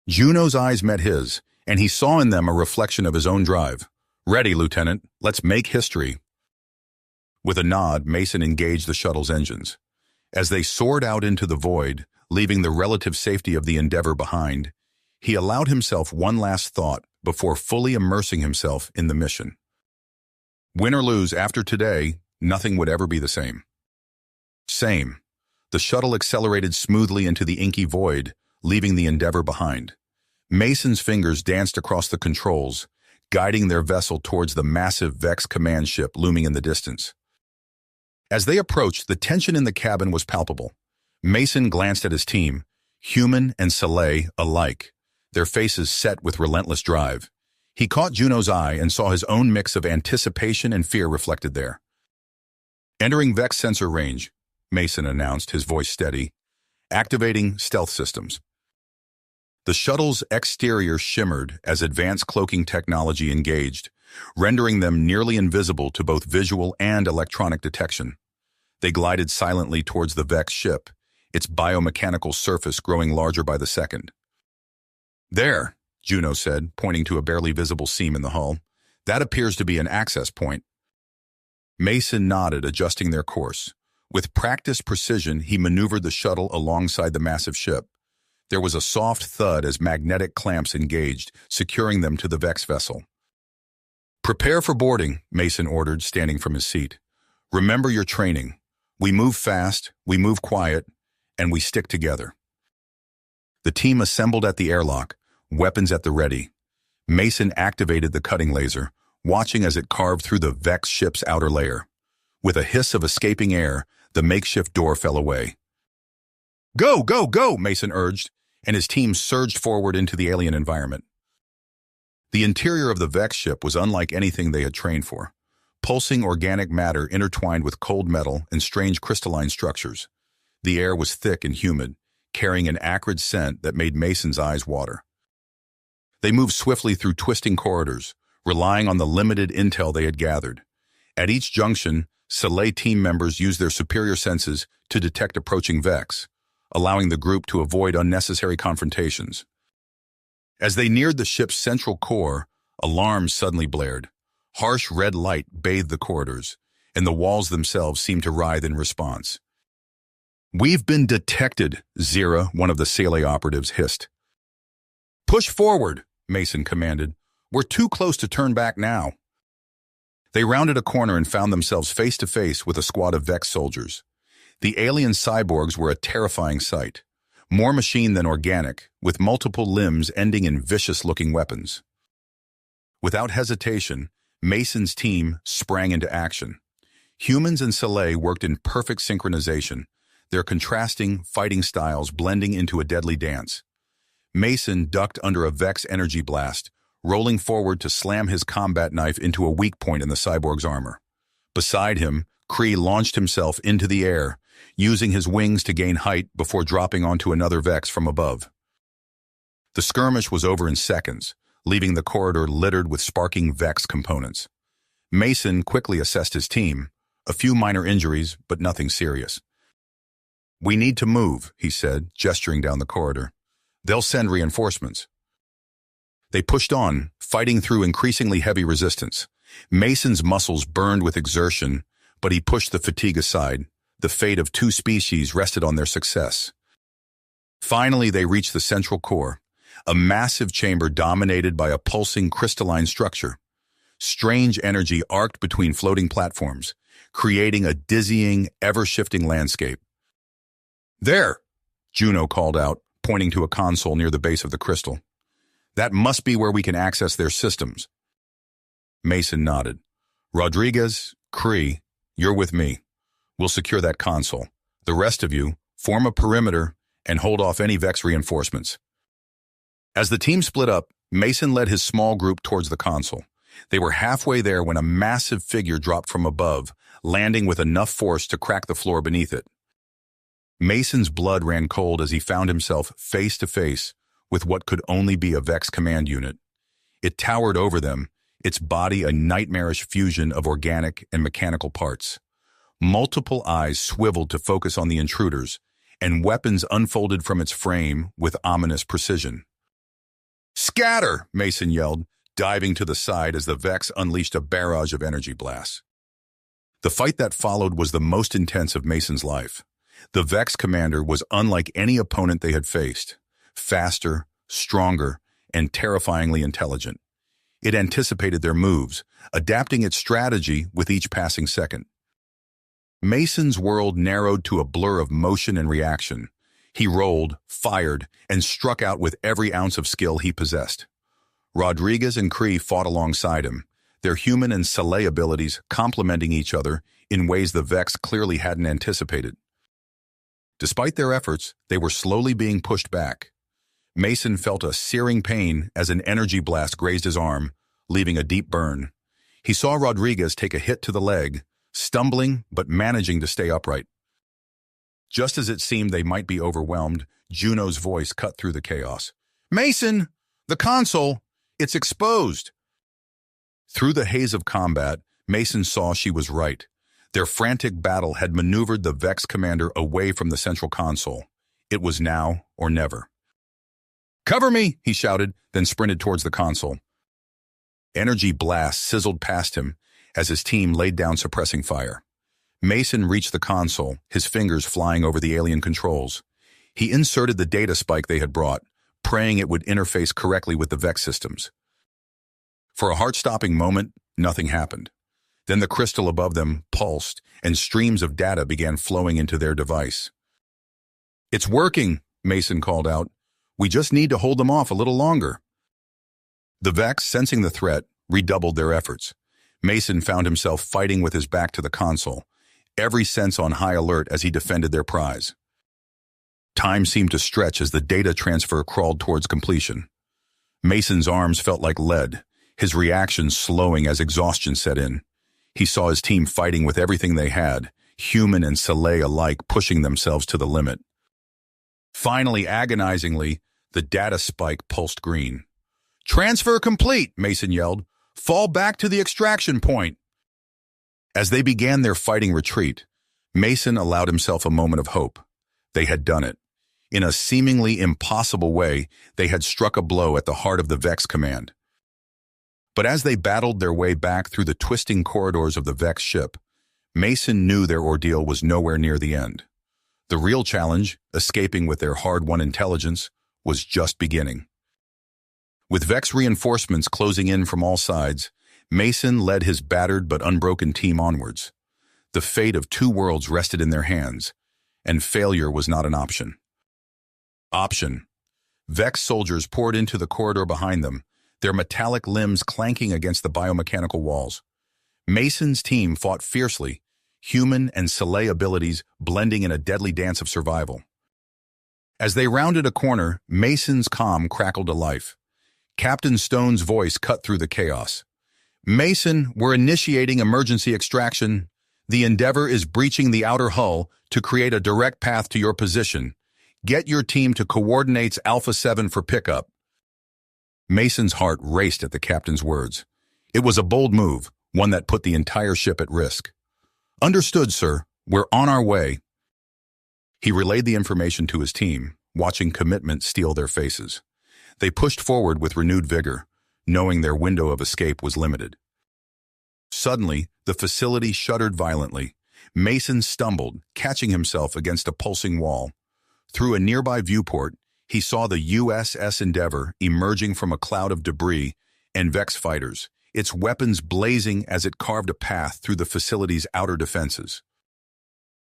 S1: Juno's eyes met his, and he saw in them a reflection of his own drive. "Ready, Lieutenant. Let's make history." With a nod, Mason engaged the shuttle's engines. As they soared out into the void, leaving the relative safety of the Endeavor behind, he allowed himself one last thought before fully immersing himself in the mission. Win or lose, after today, nothing would ever be the same. Same. The shuttle accelerated smoothly into the inky void, leaving the Endeavor behind. Mason's fingers danced across the controls, guiding their vessel towards the massive Vex command ship looming in the distance. As they approached, the tension in the cabin was palpable. Mason glanced at his team, human and Sci alike, their faces set with relentless drive. He caught Juno's eye and saw his own mix of anticipation and fear reflected there. "Entering Vex sensor range," Mason announced, his voice steady. "Activating stealth systems." The shuttle's exterior shimmered as advanced cloaking technology engaged, rendering them nearly invisible to both visual and electronic detection. They glided silently towards the Vex ship, its biomechanical surface growing larger by the second. "There," Juno said, pointing to a barely visible seam in the hull. "That appears to be an access point." Mason nodded, adjusting their course. With practiced precision, he maneuvered the shuttle alongside the massive ship. There was a soft thud as magnetic clamps engaged, securing them to the Vex vessel. "Prepare for boarding," Mason ordered, standing from his seat. "Remember your training. We move fast, we move quiet, and we stick together." The team assembled at the airlock, weapons at the ready. Mason activated the cutting laser, watching as it carved through the Vex ship's outer layer. With a hiss of escaping air, the makeshift door fell away. "Go, go, go," Mason urged, and his team surged forward into the alien environment. The interior of the Vex ship was unlike anything they had trained for. Pulsing organic matter intertwined with cold metal and strange crystalline structures. The air was thick and humid, carrying an acrid scent that made Mason's eyes water. They moved swiftly through twisting corridors, relying on the limited intel they had gathered. At each junction, Sci team members used their superior senses to detect approaching Vex, allowing the group to avoid unnecessary confrontations. As they neared the ship's central core, alarms suddenly blared. Harsh red light bathed the corridors, and the walls themselves seemed to writhe in response. "We've been detected," Zira, one of the Sci operatives, hissed. "Push forward," Mason commanded. "We're too close to turn back now." They rounded a corner and found themselves face to face with a squad of Vex soldiers. The alien cyborgs were a terrifying sight, more machine than organic, with multiple limbs ending in vicious-looking weapons. Without hesitation, Mason's team sprang into action. Humans and Sci worked in perfect synchronization, their contrasting fighting styles blending into a deadly dance. Mason ducked under a Vex energy blast, rolling forward to slam his combat knife into a weak point in the cyborg's armor. Beside him, Kree launched himself into the air, using his wings to gain height before dropping onto another Vex from above. The skirmish was over in seconds, leaving the corridor littered with sparking Vex components. Mason quickly assessed his team, a few minor injuries, but nothing serious. "We need to move," he said, gesturing down the corridor. They'll send reinforcements. They pushed on, fighting through increasingly heavy resistance. Mason's muscles burned with exertion, but he pushed the fatigue aside. The fate of two species rested on their success. Finally, they reached the central core, a massive chamber dominated by a pulsing crystalline structure. Strange energy arced between floating platforms, creating a dizzying, ever-shifting landscape. "There!" Juno called out, pointing to a console near the base of the crystal. "That must be where we can access their systems." Mason nodded. "Rodriguez, Cree, you're with me. We'll secure that console. The rest of you, form a perimeter and hold off any Vex reinforcements." As the team split up, Mason led his small group towards the console. They were halfway there when a massive figure dropped from above, landing with enough force to crack the floor beneath it. Mason's blood ran cold as he found himself face to face with what could only be a Vex command unit. It towered over them, its body a nightmarish fusion of organic and mechanical parts. Multiple eyes swiveled to focus on the intruders, and weapons unfolded from its frame with ominous precision. "Scatter!" Mason yelled, diving to the side as the Vex unleashed a barrage of energy blasts. The fight that followed was the most intense of Mason's life. The Vex commander was unlike any opponent they had faced. Faster, stronger, and terrifyingly intelligent. It anticipated their moves, adapting its strategy with each passing second. Mason's world narrowed to a blur of motion and reaction. He rolled, fired, and struck out with every ounce of skill he possessed. Rodriguez and Cree fought alongside him, their human and Sci abilities complementing each other in ways the Vex clearly hadn't anticipated. Despite their efforts, they were slowly being pushed back. Mason felt a searing pain as an energy blast grazed his arm, leaving a deep burn. He saw Rodriguez take a hit to the leg, stumbling but managing to stay upright. Just as it seemed they might be overwhelmed, Juno's voice cut through the chaos. "Mason! The console! It's exposed!" Through the haze of combat, Mason saw she was right. Their frantic battle had maneuvered the Vex commander away from the central console. It was now or never. "Cover me!" he shouted, then sprinted towards the console. Energy blasts sizzled past him as his team laid down suppressing fire. Mason reached the console, his fingers flying over the alien controls. He inserted the data spike they had brought, praying it would interface correctly with the Vex systems. For a heart-stopping moment, nothing happened. Then the crystal above them pulsed, and streams of data began flowing into their device. "It's working," Mason called out. "We just need to hold them off a little longer." The Vex, sensing the threat, redoubled their efforts. Mason found himself fighting with his back to the console, every sense on high alert as he defended their prize. Time seemed to stretch as the data transfer crawled towards completion. Mason's arms felt like lead, his reactions slowing as exhaustion set in. He saw his team fighting with everything they had, human and Sci alike pushing themselves to the limit. Finally, agonizingly, the data spike pulsed green. "Transfer complete," Mason yelled. "Fall back to the extraction point." As they began their fighting retreat, Mason allowed himself a moment of hope. They had done it. In a seemingly impossible way, they had struck a blow at the heart of the Vex command. But as they battled their way back through the twisting corridors of the Vex ship, Mason knew their ordeal was nowhere near the end. The real challenge, escaping with their hard-won intelligence, was just beginning. With Vex reinforcements closing in from all sides, Mason led his battered but unbroken team onwards. The fate of two worlds rested in their hands, and failure was not an option. Vex soldiers poured into the corridor behind them, their metallic limbs clanking against the biomechanical walls. Mason's team fought fiercely, human and Sci abilities blending in a deadly dance of survival. As they rounded a corner, Mason's comm crackled to life. Captain Stone's voice cut through the chaos. "Mason, we're initiating emergency extraction. The Endeavor is breaching the outer hull to create a direct path to your position. Get your team to coordinates Alpha 7 for pickup." Mason's heart raced at the captain's words. It was a bold move, one that put the entire ship at risk. "Understood, sir. We're on our way." He relayed the information to his team, watching commitment steal their faces. They pushed forward with renewed vigor, knowing their window of escape was limited. Suddenly, the facility shuddered violently. Mason stumbled, catching himself against a pulsing wall. Through a nearby viewport, he saw the USS Endeavour emerging from a cloud of debris and Vex fighters, its weapons blazing as it carved a path through the facility's outer defenses.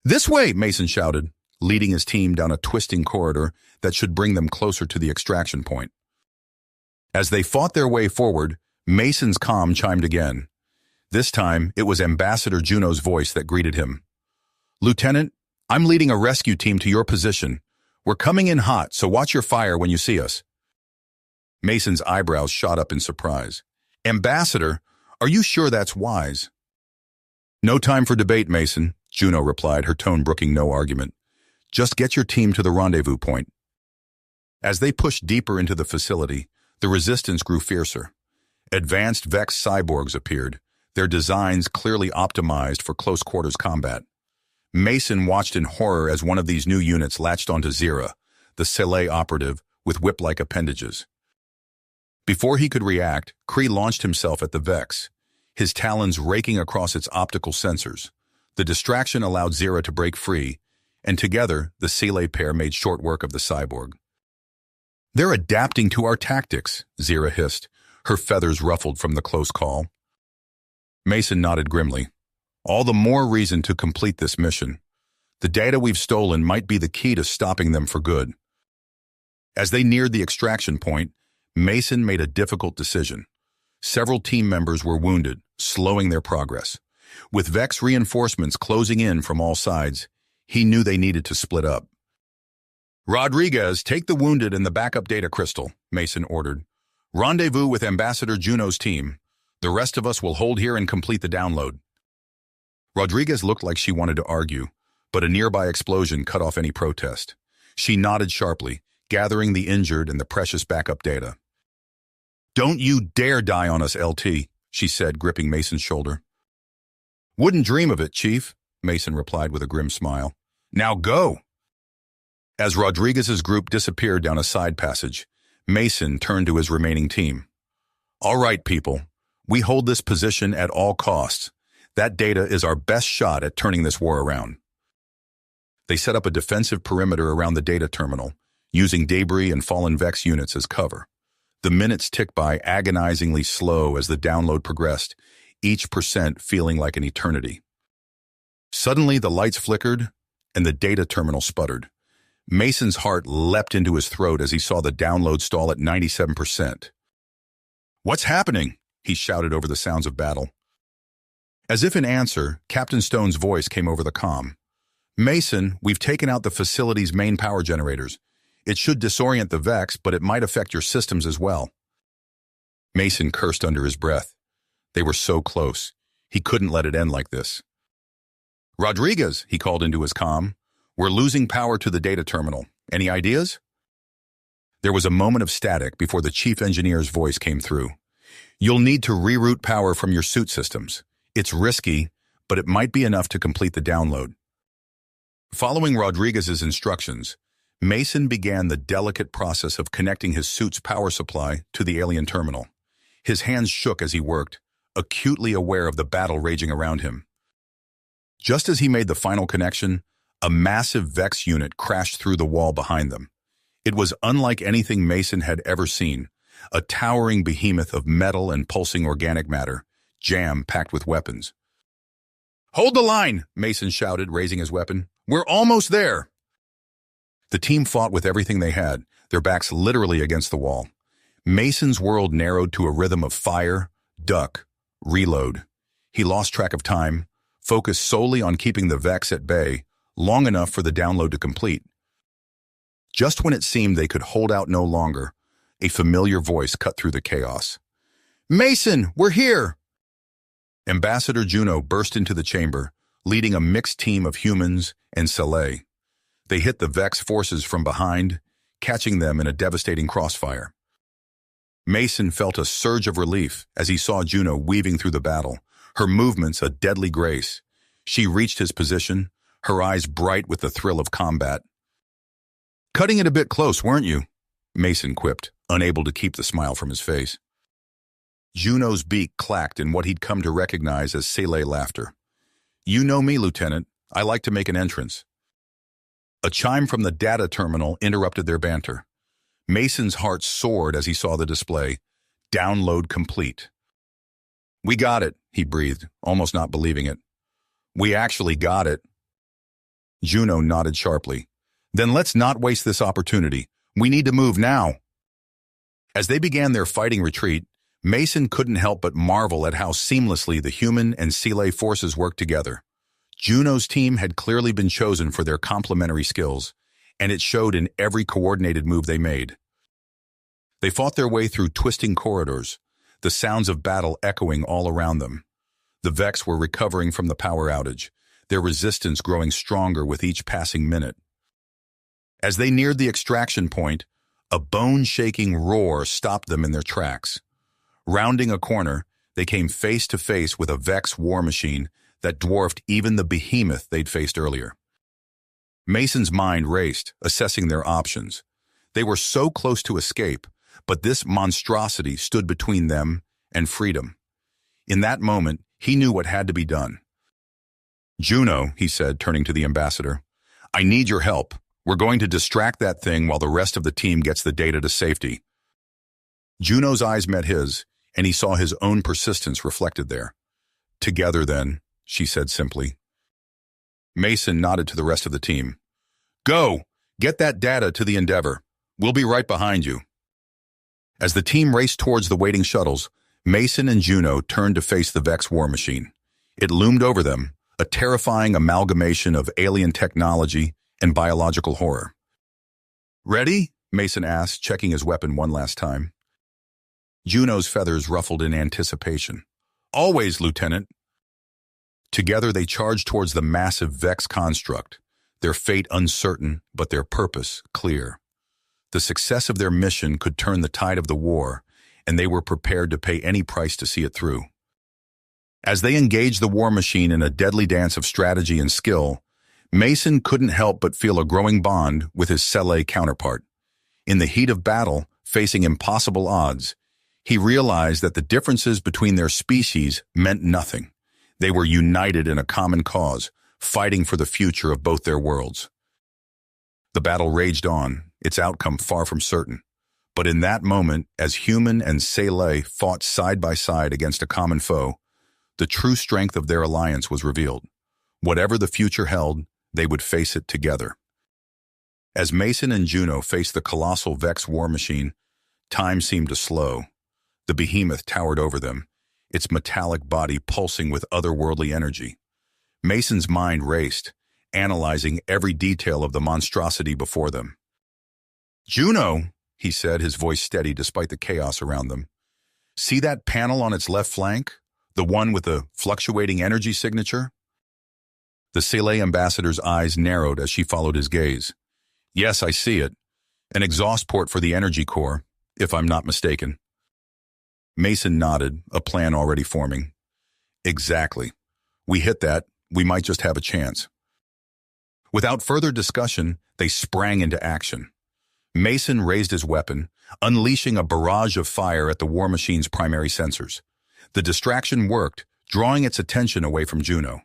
S1: "This way!" Mason shouted, leading his team down a twisting corridor that should bring them closer to the extraction point. As they fought their way forward, Mason's comm chimed again. This time, it was Ambassador Juno's voice that greeted him. "Lieutenant, I'm leading a rescue team to your position. We're coming in hot, so watch your fire when you see us." Mason's eyebrows shot up in surprise. "Ambassador, are you sure that's wise?" "No time for debate, Mason," Juno replied, her tone brooking no argument. "Just get your team to the rendezvous point." As they pushed deeper into the facility, the resistance grew fiercer. Advanced Vex cyborgs appeared, their designs clearly optimized for close-quarters combat. Mason watched in horror as one of these new units latched onto Zira, the Sci operative, with whip-like appendages. Before he could react, Kree launched himself at the Vex, his talons raking across its optical sensors. The distraction allowed Zira to break free, and together, the Sci pair made short work of the cyborg. "They're adapting to our tactics," Zira hissed, her feathers ruffled from the close call. Mason nodded grimly. "All the more reason to complete this mission. The data we've stolen might be the key to stopping them for good." As they neared the extraction point, Mason made a difficult decision. Several team members were wounded, slowing their progress. With Vex reinforcements closing in from all sides, he knew they needed to split up. "Rodriguez, take the wounded and the backup data crystal," Mason ordered. "Rendezvous with Ambassador Juno's team. The rest of us will hold here and complete the download." Rodriguez looked like she wanted to argue, but a nearby explosion cut off any protest. She nodded sharply, gathering the injured and the precious backup data. "Don't you dare die on us, LT," she said, gripping Mason's shoulder. "Wouldn't dream of it, Chief," Mason replied with a grim smile. "Now go!" As Rodriguez's group disappeared down a side passage, Mason turned to his remaining team. "All right, people. We hold this position at all costs. That data is our best shot at turning this war around." They set up a defensive perimeter around the data terminal, using debris and fallen Vex units as cover. The minutes ticked by agonizingly slow as the download progressed, each percent feeling like an eternity. Suddenly, the lights flickered, and the data terminal sputtered. Mason's heart leapt into his throat as he saw the download stall at 97%. "What's happening?" he shouted over the sounds of battle. As if in answer, Captain Stone's voice came over the comm. "Mason, we've taken out the facility's main power generators. It should disorient the Vex, but it might affect your systems as well." Mason cursed under his breath. They were so close. He couldn't let it end like this. "Rodriguez," he called into his comm, "we're losing power to the data terminal. Any ideas?" There was a moment of static before the chief engineer's voice came through. "You'll need to reroute power from your suit systems. It's risky, but it might be enough to complete the download." Following Rodriguez's instructions, Mason began the delicate process of connecting his suit's power supply to the alien terminal. His hands shook as he worked, acutely aware of the battle raging around him. Just as he made the final connection, a massive Vex unit crashed through the wall behind them. It was unlike anything Mason had ever seen, a towering behemoth of metal and pulsing organic matter, jam-packed with weapons. "Hold the line!" Mason shouted, raising his weapon. "We're almost there!" The team fought with everything they had, their backs literally against the wall. Mason's world narrowed to a rhythm of fire, duck, reload. He lost track of time, focused solely on keeping the Vex at bay, long enough for the download to complete. Just when it seemed they could hold out no longer, a familiar voice cut through the chaos. "Mason, we're here!" Ambassador Juno burst into the chamber, leading a mixed team of humans and Sci. They hit the Vex forces from behind, catching them in a devastating crossfire. Mason felt a surge of relief as he saw Juno weaving through the battle, her movements a deadly grace. She reached his position, her eyes bright with the thrill of combat. Cutting it a bit close, weren't you? Mason quipped, unable to keep the smile from his face. Juno's beak clacked in what he'd come to recognize as Sele laughter. You know me, Lieutenant. I like to make an entrance. A chime from the data terminal interrupted their banter. Mason's heart soared as he saw the display. Download complete. We got it, he breathed, almost not believing it. We actually got it. Juno nodded sharply. Then let's not waste this opportunity. We need to move now. As they began their fighting retreat, Mason couldn't help but marvel at how seamlessly the human and Sele forces worked together. Juno's team had clearly been chosen for their complementary skills, and it showed in every coordinated move they made. They fought their way through twisting corridors, the sounds of battle echoing all around them. The Vex were recovering from the power outage, their resistance growing stronger with each passing minute. As they neared the extraction point, a bone-shaking roar stopped them in their tracks. Rounding a corner, they came face to face with a Vex war machine that dwarfed even the behemoth they'd faced earlier. Mason's mind raced, assessing their options. They were so close to escape, but this monstrosity stood between them and freedom. In that moment, he knew what had to be done. Juno, he said, turning to the ambassador, I need your help. We're going to distract that thing while the rest of the team gets the data to safety. Juno's eyes met his, and he saw his own persistence reflected there. Together, then, she said simply. Mason nodded to the rest of the team. Go! Get that data to the Endeavor. We'll be right behind you. As the team raced towards the waiting shuttles, Mason and Juno turned to face the Vex war machine. It loomed over them, a terrifying amalgamation of alien technology and biological horror. Ready? Mason asked, checking his weapon one last time. Juno's feathers ruffled in anticipation. Always, Lieutenant. Together they charged towards the massive Vex construct, their fate uncertain, but their purpose clear. The success of their mission could turn the tide of the war, and they were prepared to pay any price to see it through. As they engaged the war machine in a deadly dance of strategy and skill, Mason couldn't help but feel a growing bond with his Sele counterpart. In the heat of battle, facing impossible odds, he realized that the differences between their species meant nothing. They were united in a common cause, fighting for the future of both their worlds. The battle raged on, its outcome far from certain. But in that moment, as human and Sele fought side by side against a common foe, the true strength of their alliance was revealed. Whatever the future held, they would face it together. As Mason and Juno faced the colossal Vex war machine, time seemed to slow. The behemoth towered over them, its metallic body pulsing with otherworldly energy. Mason's mind raced, analyzing every detail of the monstrosity before them. Juno, he said, his voice steady despite the chaos around them. See that panel on its left flank? The one with the fluctuating energy signature? The Sele ambassador's eyes narrowed as she followed his gaze. Yes, I see it. An exhaust port for the energy core, if I'm not mistaken. Mason nodded, a plan already forming. Exactly. We hit that, we might just have a chance. Without further discussion, they sprang into action. Mason raised his weapon, unleashing a barrage of fire at the war machine's primary sensors. The distraction worked, drawing its attention away from Juno.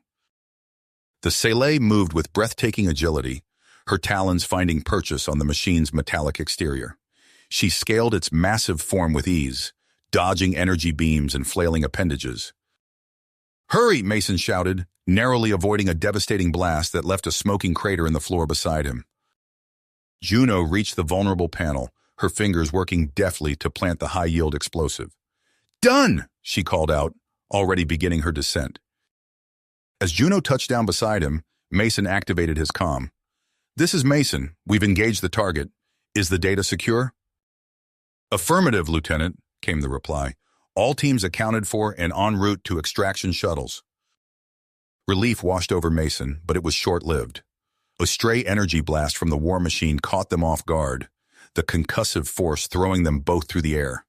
S1: The Sele moved with breathtaking agility, her talons finding purchase on the machine's metallic exterior. She scaled its massive form with ease, dodging energy beams and flailing appendages. Hurry, Mason shouted, narrowly avoiding a devastating blast that left a smoking crater in the floor beside him. Juno reached the vulnerable panel, her fingers working deftly to plant the high-yield explosive. Done, she called out, already beginning her descent. As Juno touched down beside him, Mason activated his comm. This is Mason. We've engaged the target. Is the data secure? Affirmative, Lieutenant, came the reply. All teams accounted for and en route to extraction shuttles. Relief washed over Mason, but it was short-lived. A stray energy blast from the war machine caught them off guard, the concussive force throwing them both through the air.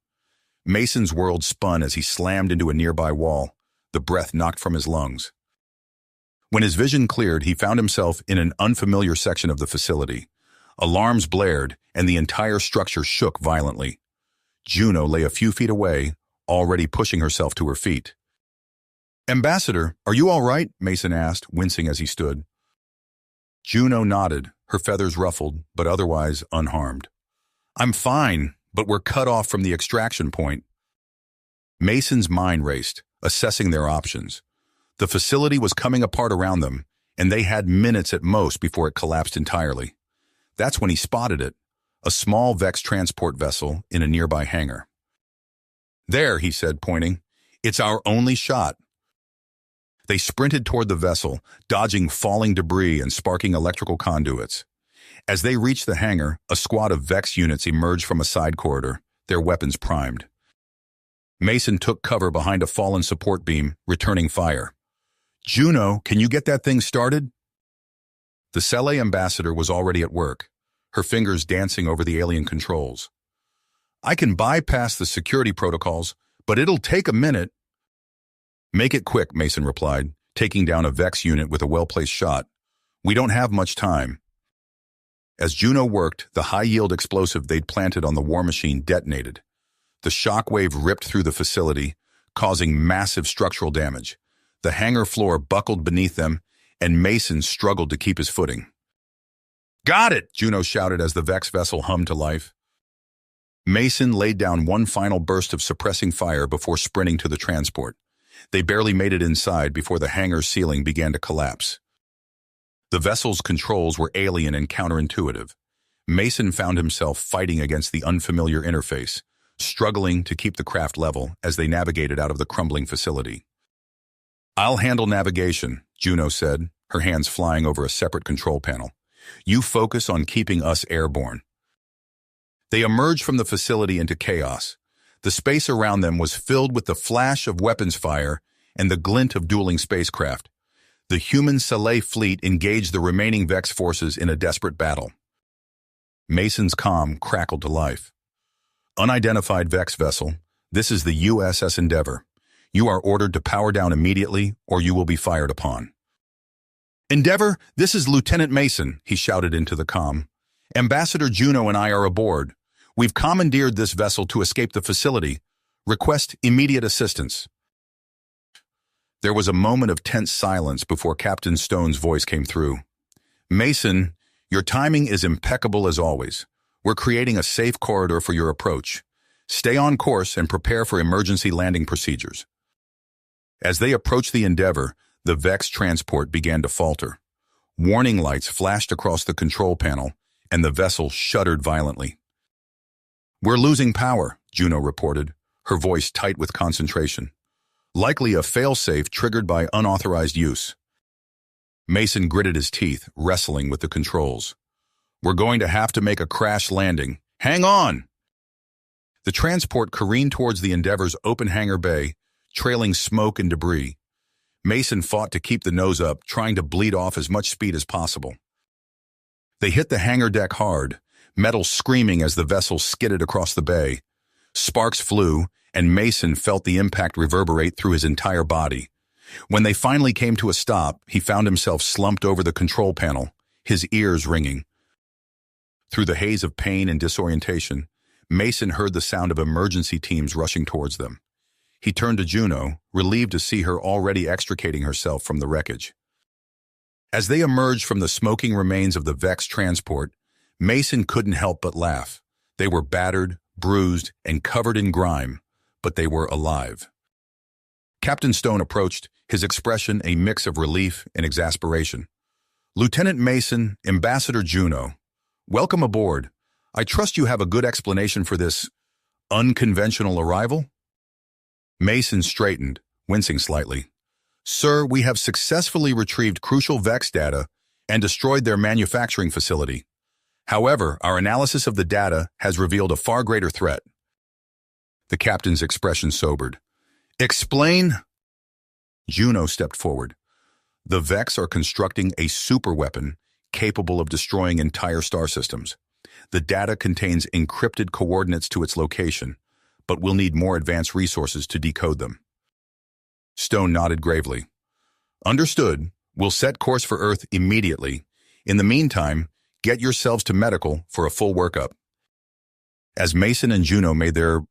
S1: Mason's world spun as he slammed into a nearby wall, the breath knocked from his lungs. When his vision cleared, he found himself in an unfamiliar section of the facility. Alarms blared, and the entire structure shook violently. Juno lay a few feet away, already pushing herself to her feet. "Ambassador, are you all right?" Mason asked, wincing as he stood. Juno nodded, her feathers ruffled, but otherwise unharmed. "I'm fine, but we're cut off from the extraction point." Mason's mind raced, assessing their options. The facility was coming apart around them, and they had minutes at most before it collapsed entirely. That's when he spotted it, a small Vex transport vessel in a nearby hangar. "There," he said, pointing. "It's our only shot." They sprinted toward the vessel, dodging falling debris and sparking electrical conduits. As they reached the hangar, a squad of Vex units emerged from a side corridor, their weapons primed. Mason took cover behind a fallen support beam, returning fire. "Juno, can you get that thing started?" The Sci ambassador was already at work, her fingers dancing over the alien controls. "I can bypass the security protocols, but it'll take a minute." "Make it quick," Mason replied, taking down a Vex unit with a well-placed shot. "We don't have much time." As Juno worked, the high-yield explosive they'd planted on the war machine detonated. The shockwave ripped through the facility, causing massive structural damage. The hangar floor buckled beneath them, and Mason struggled to keep his footing. "Got it!" Juno shouted as the Vex vessel hummed to life. Mason laid down one final burst of suppressing fire before sprinting to the transport. They barely made it inside before the hangar's ceiling began to collapse. The vessel's controls were alien and counterintuitive. Mason found himself fighting against the unfamiliar interface, struggling to keep the craft level as they navigated out of the crumbling facility. "I'll handle navigation," Juno said, her hands flying over a separate control panel. "You focus on keeping us airborne." They emerged from the facility into chaos. The space around them was filled with the flash of weapons fire and the glint of dueling spacecraft. The human Sci fleet engaged the remaining Vex forces in a desperate battle. Mason's comm crackled to life. "Unidentified Vex vessel, this is the USS Endeavor. You are ordered to power down immediately or you will be fired upon." "Endeavor, this is Lieutenant Mason," he shouted into the comm. "Ambassador Juno and I are aboard. We've commandeered this vessel to escape the facility. Request immediate assistance." There was a moment of tense silence before Captain Stone's voice came through. "Mason, your timing is impeccable as always. We're creating a safe corridor for your approach. Stay on course and prepare for emergency landing procedures." As they approached the Endeavor, the Vex transport began to falter. Warning lights flashed across the control panel, and the vessel shuddered violently. "We're losing power," Juno reported, her voice tight with concentration. "Likely a failsafe triggered by unauthorized use." Mason gritted his teeth, wrestling with the controls. "We're going to have to make a crash landing. Hang on!" The transport careened towards the Endeavor's open hangar bay, trailing smoke and debris. Mason fought to keep the nose up, trying to bleed off as much speed as possible. They hit the hangar deck hard, metal screaming as the vessel skidded across the bay. Sparks flew, and Mason felt the impact reverberate through his entire body. When they finally came to a stop, he found himself slumped over the control panel, his ears ringing. Through the haze of pain and disorientation, Mason heard the sound of emergency teams rushing towards them. He turned to Juno, relieved to see her already extricating herself from the wreckage. As they emerged from the smoking remains of the Vex transport, Mason couldn't help but laugh. They were battered, bruised, and covered in grime, but they were alive. Captain Stone approached, his expression a mix of relief and exasperation. "Lieutenant Mason, Ambassador Juno, welcome aboard. I trust you have a good explanation for this unconventional arrival?" Mason straightened, wincing slightly. "Sir, we have successfully retrieved crucial Vex data and destroyed their manufacturing facility. However, our analysis of the data has revealed a far greater threat." The captain's expression sobered. "Explain?" Juno stepped forward. "The Vex are constructing a superweapon capable of destroying entire star systems. The data contains encrypted coordinates to its location, but we'll need more advanced resources to decode them." Stone nodded gravely. "Understood. We'll set course for Earth immediately. In the meantime, Get yourselves to medical for a full workup." As Mason and Juno made their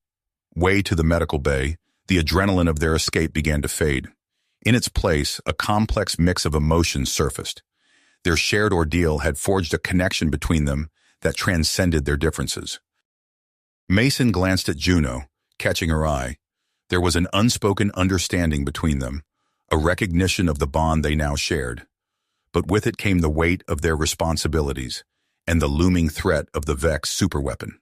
S1: way to the medical bay, the adrenaline of their escape began to fade. In its place, a complex mix of emotions surfaced. Their shared ordeal had forged a connection between them that transcended their differences. Mason glanced at Juno, catching her eye. There was an unspoken understanding between them, a recognition of the bond they now shared. But with it came the weight of their responsibilities and the looming threat of the Vex superweapon.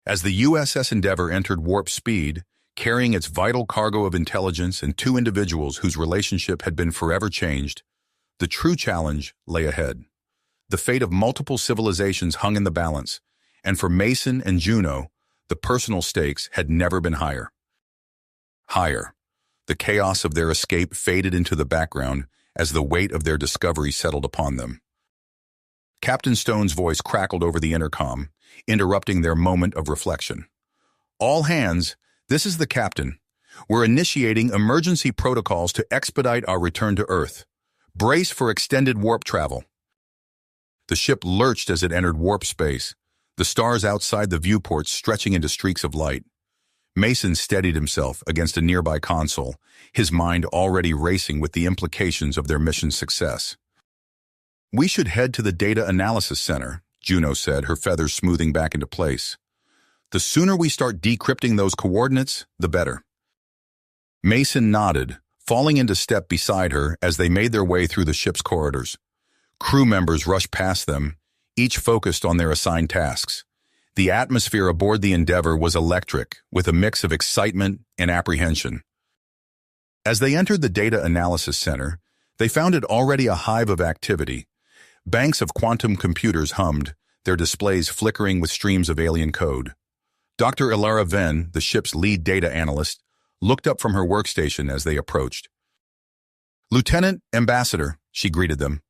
S1: As the USS Endeavour entered warp speed, carrying its vital cargo of intelligence and two individuals whose relationship had been forever changed, the true challenge lay ahead. The fate of multiple civilizations hung in the balance, and for Mason and Juno, the personal stakes had never been higher. The chaos of their escape faded into the background as the weight of their discovery settled upon them. Captain Stone's voice crackled over the intercom, interrupting their moment of reflection. "All hands, this is the captain. We're initiating emergency protocols to expedite our return to Earth. Brace for extended warp travel." The ship lurched as it entered warp space, the stars outside the viewports stretching into streaks of light. Mason steadied himself against a nearby console, his mind already racing with the implications of their mission's success. "We should head to the Data Analysis Center," Juno said, her feathers smoothing back into place. "The sooner we start decrypting those coordinates, the better." Mason nodded, falling into step beside her as they made their way through the ship's corridors. Crew members rushed past them, each focused on their assigned tasks. The atmosphere aboard the Endeavour was electric, with a mix of excitement and apprehension. As they entered the Data Analysis Center, they found it already a hive of activity. Banks of quantum computers hummed, their displays flickering with streams of alien code. Dr. Ilara Venn, the ship's lead data analyst, looked up from her workstation as they approached. "Lieutenant, Ambassador," she greeted them,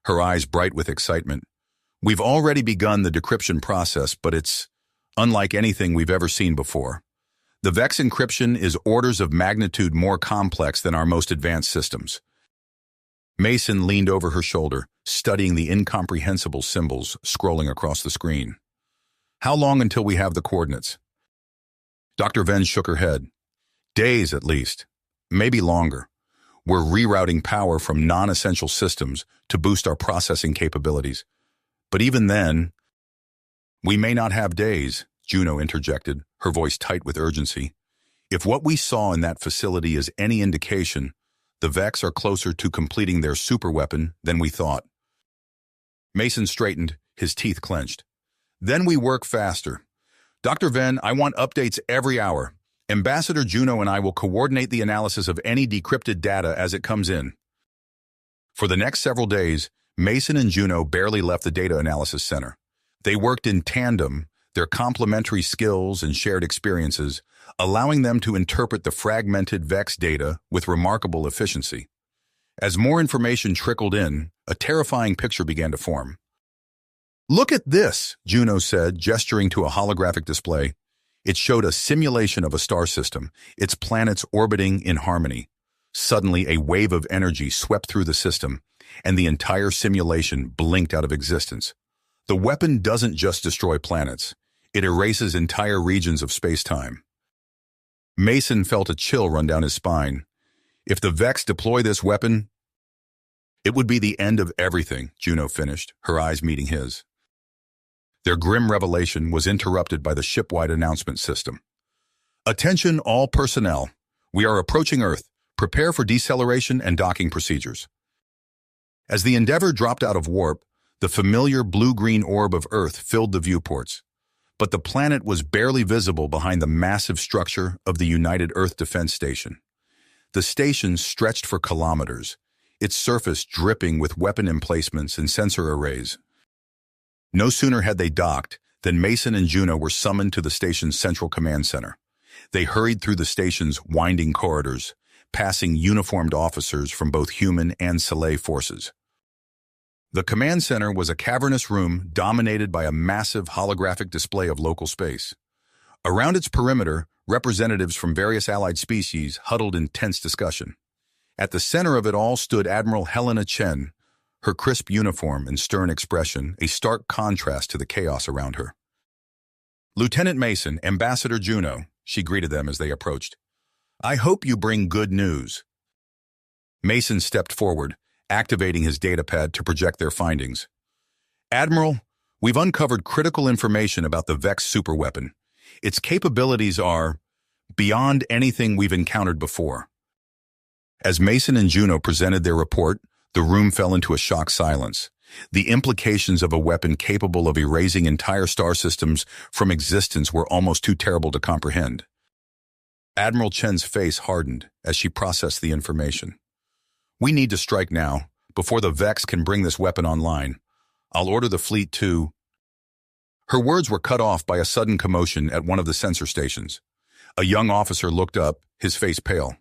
S1: her eyes bright with excitement. "We've already begun the decryption process, but it's unlike anything we've ever seen before. The Vex encryption is orders of magnitude more complex than our most advanced systems." Mason leaned over her shoulder, studying the incomprehensible symbols scrolling across the screen. "How long until we have the coordinates?" Dr. Venn shook her head. "Days, at least. Maybe longer. We're rerouting power from non-essential systems to boost our processing capabilities. But even then..." "We may not have days," Juno interjected, her voice tight with urgency. "If what we saw in that facility is any indication, the Vex are closer to completing their superweapon than we thought." Mason straightened, his teeth clenched. "Then we work faster. Dr. Venn, I want updates every hour. Ambassador Juno and I will coordinate the analysis of any decrypted data as it comes in." For the next several days, Mason and Juno barely left the Data Analysis Center. They worked in tandem, their complementary skills and shared experiences, allowing them to interpret the fragmented Vex data with remarkable efficiency. As more information trickled in, a terrifying picture began to form. "Look at this," Juno said, gesturing to a holographic display. It showed a simulation of a star system, its planets orbiting in harmony. Suddenly, a wave of energy swept through the system, and the entire simulation blinked out of existence. The weapon doesn't just destroy planets. It erases entire regions of space-time. Mason felt a chill run down his spine. If the Vex deploy this weapon, it would be the end of everything, Juno finished, her eyes meeting his. Their grim revelation was interrupted by the ship-wide announcement system. "Attention all personnel. We are approaching Earth. Prepare for deceleration and docking procedures." As the Endeavour dropped out of warp, the familiar blue-green orb of Earth filled the viewports. But the planet was barely visible behind the massive structure of the United Earth Defense Station. The station stretched for kilometers, its surface dripping with weapon emplacements and sensor arrays. No sooner had they docked than Mason and Juno were summoned to the station's central command center. They hurried through the station's winding corridors, passing uniformed officers from both human and Sci forces. The command center was a cavernous room dominated by a massive holographic display of local space. Around its perimeter, representatives from various allied species huddled in tense discussion. At the center of it all stood Admiral Helena Chen, her crisp uniform and stern expression a stark contrast to the chaos around her. "Lieutenant Mason, Ambassador Juno," she greeted them as they approached. "I hope you bring good news." Mason stepped forward, activating his datapad to project their findings. "Admiral, we've uncovered critical information about the Vex superweapon. Its capabilities are beyond anything we've encountered before." As Mason and Juno presented their report, the room fell into a shocked silence. The implications of a weapon capable of erasing entire star systems from existence were almost too terrible to comprehend. Admiral Chen's face hardened as she processed the information. "We need to strike now, before the Vex can bring this weapon online. I'll order the fleet to—" Her words were cut off by a sudden commotion at one of the sensor stations. A young officer looked up, his face pale.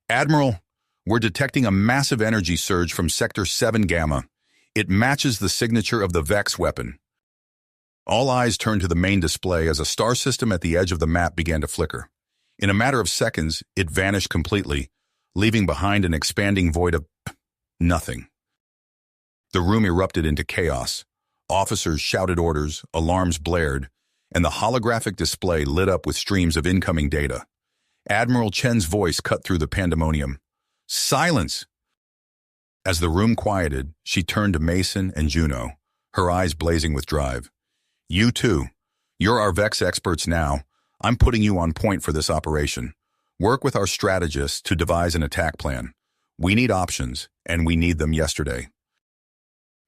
S1: "Admiral, we're detecting a massive energy surge from Sector 7 Gamma. It matches the signature of the Vex weapon." All eyes turned to the main display as a star system at the edge of the map began to flicker. In a matter of seconds, it vanished completely, leaving behind an expanding void of nothing. The room erupted into chaos. Officers shouted orders, alarms blared, and the holographic display lit up with streams of incoming data. Admiral Chen's voice cut through the pandemonium. "Silence!" As the room quieted, she turned to Mason and Juno, her eyes blazing with drive. "You two, you're our Vex experts now. I'm putting you on point for this operation. Work with our strategists to devise an attack plan. We need options, and we need them yesterday."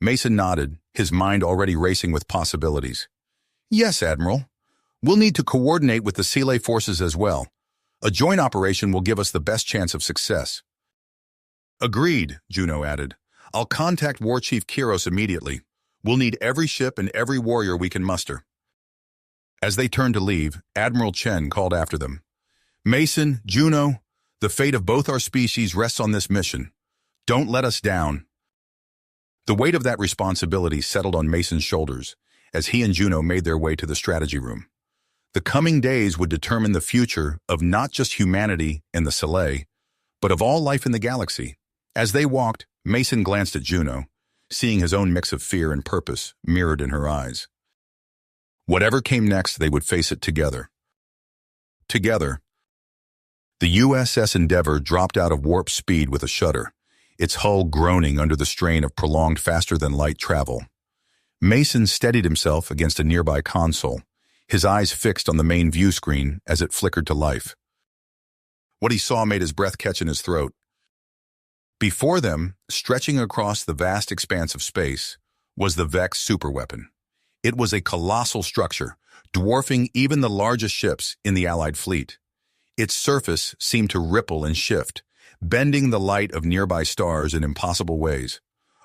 S1: Mason nodded, his mind already racing with possibilities. "Yes, Admiral. We'll need to coordinate with the Sile forces as well. A joint operation will give us the best chance of success." "Agreed," Juno added. "I'll contact War Chief Kiros immediately. We'll need every ship and every warrior we can muster." As they turned to leave, Admiral Chen called after them. "Mason, Juno, the fate of both our species rests on this mission. Don't let us down." The weight of that responsibility settled on Mason's shoulders as he and Juno made their way to the strategy room. The coming days would determine the future of not just humanity and the Sile, but of all life in the galaxy. As they walked, Mason glanced at Juno, seeing his own mix of fear and purpose mirrored in her eyes. Whatever came next, they would face it together. Together. The USS Endeavour dropped out of warp speed with a shudder, its hull groaning under the strain of prolonged faster-than-light travel. Mason steadied himself against a nearby console, his eyes fixed on the main view screen as it flickered to life. What he saw made his breath catch in his throat. Before them, stretching across the vast expanse of space, was the Vex superweapon. It was a colossal structure, dwarfing even the largest ships in the Allied fleet. Its surface seemed to ripple and shift, bending the light of nearby stars in impossible ways.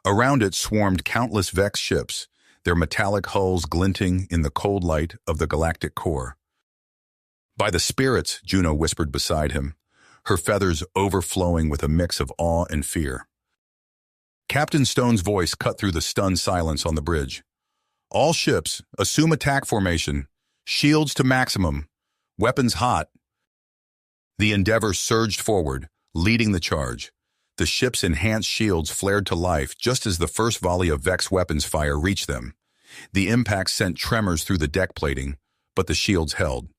S1: Around it swarmed countless Vex ships, their metallic hulls glinting in the cold light of the galactic core. "By the spirits," Juno whispered beside him, her feathers overflowing with a mix of awe and fear. Captain Stone's voice cut through the stunned silence on the bridge. "All ships, assume attack formation. Shields to maximum. Weapons hot." The Endeavour surged forward, leading the charge. The ship's enhanced shields flared to life just as the first volley of Vex weapons fire reached them. The impact sent tremors through the deck plating, but the shields held.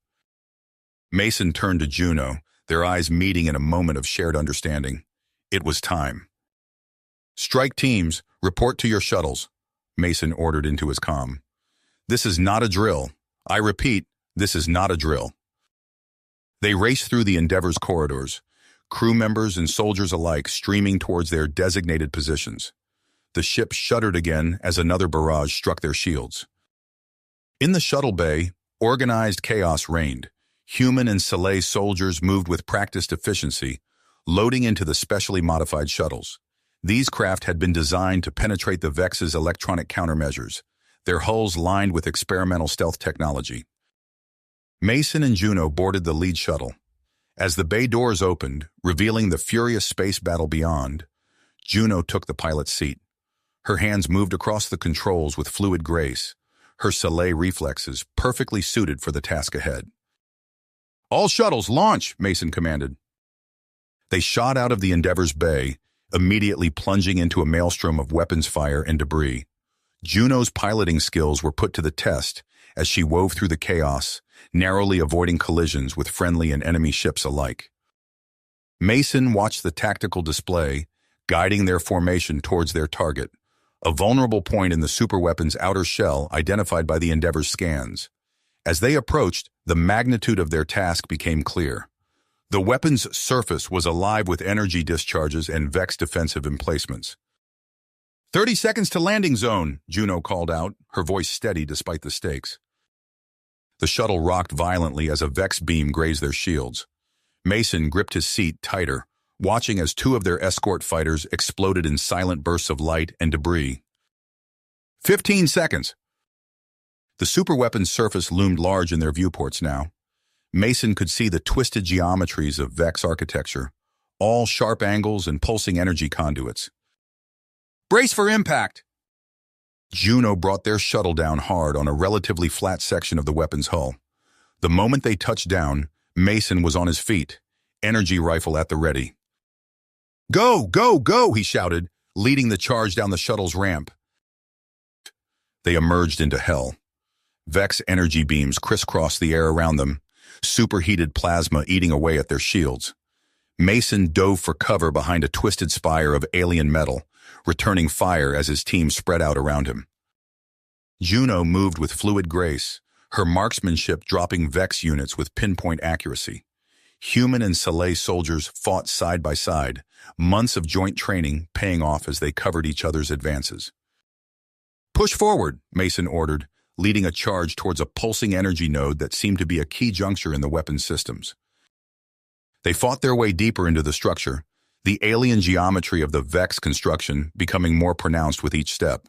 S1: Mason turned to Juno, their eyes meeting in a moment of shared understanding. It was time. "Strike teams, report to your shuttles," Mason ordered into his comm. "This is not a drill. I repeat, this is not a drill." They raced through the Endeavour's corridors, crew members and soldiers alike streaming towards their designated positions. The ship shuddered again as another barrage struck their shields. In the shuttle bay, organized chaos reigned. Human and Sile soldiers moved with practiced efficiency, loading into the specially modified shuttles. These craft had been designed to penetrate the Vex's electronic countermeasures, their hulls lined with experimental stealth technology. Mason and Juno boarded the lead shuttle. As the bay doors opened, revealing the furious space battle beyond, Juno took the pilot's seat. Her hands moved across the controls with fluid grace, her Sile reflexes perfectly suited for the task ahead. "All shuttles, launch!" Mason commanded. They shot out of the Endeavour's bay, immediately plunging into a maelstrom of weapons fire and debris. Juno's piloting skills were put to the test as she wove through the chaos, narrowly avoiding collisions with friendly and enemy ships alike. Mason watched the tactical display, guiding their formation towards their target, a vulnerable point in the superweapon's outer shell identified by the Endeavor's scans. As they approached, the magnitude of their task became clear. The weapon's surface was alive with energy discharges and Vex defensive emplacements. 30 seconds to landing zone, Juno called out, her voice steady despite the stakes. The shuttle rocked violently as a Vex beam grazed their shields. Mason gripped his seat tighter, watching as two of their escort fighters exploded in silent bursts of light and debris. 15 seconds. The superweapon's surface loomed large in their viewports now. Mason could see the twisted geometries of Vex architecture, all sharp angles and pulsing energy conduits. Brace for impact! Juno brought their shuttle down hard on a relatively flat section of the weapon's hull. The moment they touched down, Mason was on his feet, energy rifle at the ready. Go, go, go, he shouted, leading the charge down the shuttle's ramp. They emerged into hell. Vex energy beams crisscrossed the air around them, superheated plasma eating away at their shields. Mason dove for cover behind a twisted spire of alien metal, returning fire as his team spread out around him. Juno moved with fluid grace, her marksmanship dropping Vex units with pinpoint accuracy. Human and Sci soldiers fought side by side, months of joint training paying off as they covered each other's advances. Push forward, Mason ordered, leading a charge towards a pulsing energy node that seemed to be a key juncture in the weapons systems. They fought their way deeper into the structure, the alien geometry of the Vex construction becoming more pronounced with each step.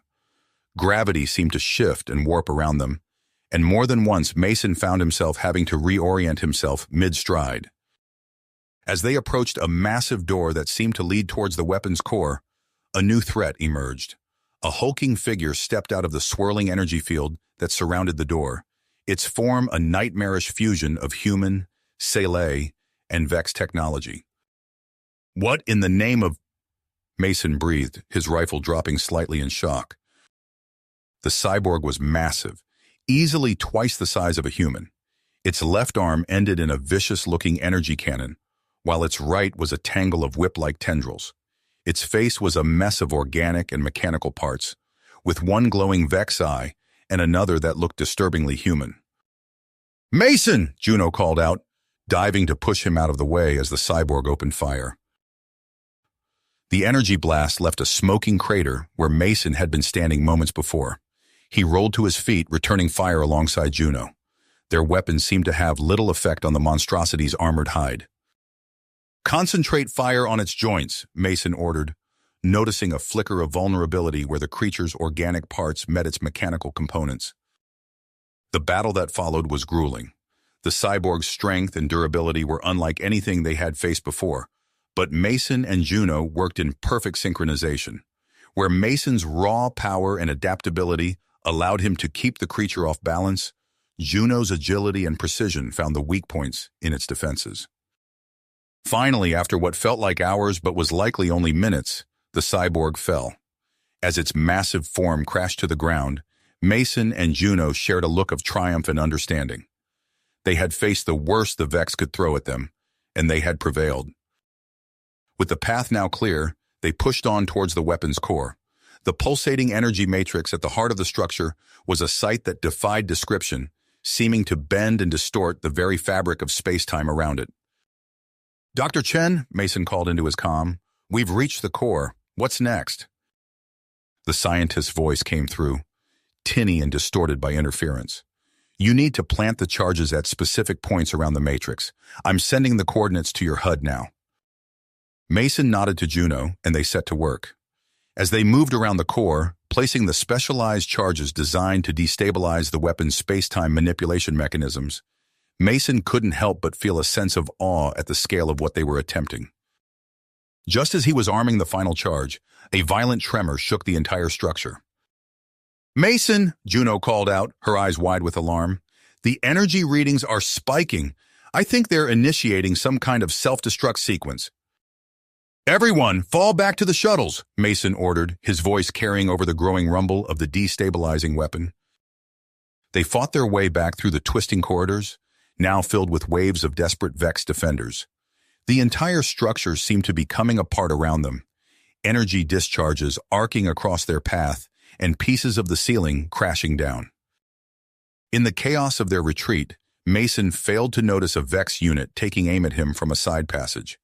S1: Gravity seemed to shift and warp around them, and more than once Mason found himself having to reorient himself mid-stride. As they approached a massive door that seemed to lead towards the weapon's core, a new threat emerged. A hulking figure stepped out of the swirling energy field that surrounded the door, its form a nightmarish fusion of human, Sci, and Vex technology. What in the name of... Mason breathed, his rifle dropping slightly in shock. The cyborg was massive, easily twice the size of a human. Its left arm ended in a vicious-looking energy cannon, while its right was a tangle of whip-like tendrils. Its face was a mess of organic and mechanical parts, with one glowing Vex eye and another that looked disturbingly human. "Mason!" Juno called out, diving to push him out of the way as the cyborg opened fire. The energy blast left a smoking crater where Mason had been standing moments before. He rolled to his feet, returning fire alongside Juno. Their weapons seemed to have little effect on the monstrosity's armored hide. "Concentrate fire on its joints," Mason ordered, noticing a flicker of vulnerability where the creature's organic parts met its mechanical components. The battle that followed was grueling. The cyborg's strength and durability were unlike anything they had faced before, but Mason and Juno worked in perfect synchronization. Where Mason's raw power and adaptability allowed him to keep the creature off balance, Juno's agility and precision found the weak points in its defenses. Finally, after what felt like hours but was likely only minutes, the cyborg fell. As its massive form crashed to the ground, Mason and Juno shared a look of triumph and understanding. They had faced the worst the Vex could throw at them, and they had prevailed. With the path now clear, they pushed on towards the weapon's core. The pulsating energy matrix at the heart of the structure was a sight that defied description, seeming to bend and distort the very fabric of space-time around it. "Dr. Chen," Mason called into his comm, "we've reached the core. What's next?" The scientist's voice came through, tinny and distorted by interference. "You need to plant the charges at specific points around the matrix. I'm sending the coordinates to your HUD now." Mason nodded to Juno, and they set to work. As they moved around the core, placing the specialized charges designed to destabilize the weapon's space-time manipulation mechanisms, Mason couldn't help but feel a sense of awe at the scale of what they were attempting. Just as he was arming the final charge, a violent tremor shook the entire structure. "Mason!" Juno called out, her eyes wide with alarm. "The energy readings are spiking. I think they're initiating some kind of self-destruct sequence." "Everyone, fall back to the shuttles," Mason ordered, his voice carrying over the growing rumble of the destabilizing weapon. They fought their way back through the twisting corridors, now filled with waves of desperate Vex defenders. The entire structure seemed to be coming apart around them, energy discharges arcing across their path and pieces of the ceiling crashing down. In the chaos of their retreat, Mason failed to notice a Vex unit taking aim at him from a side passage.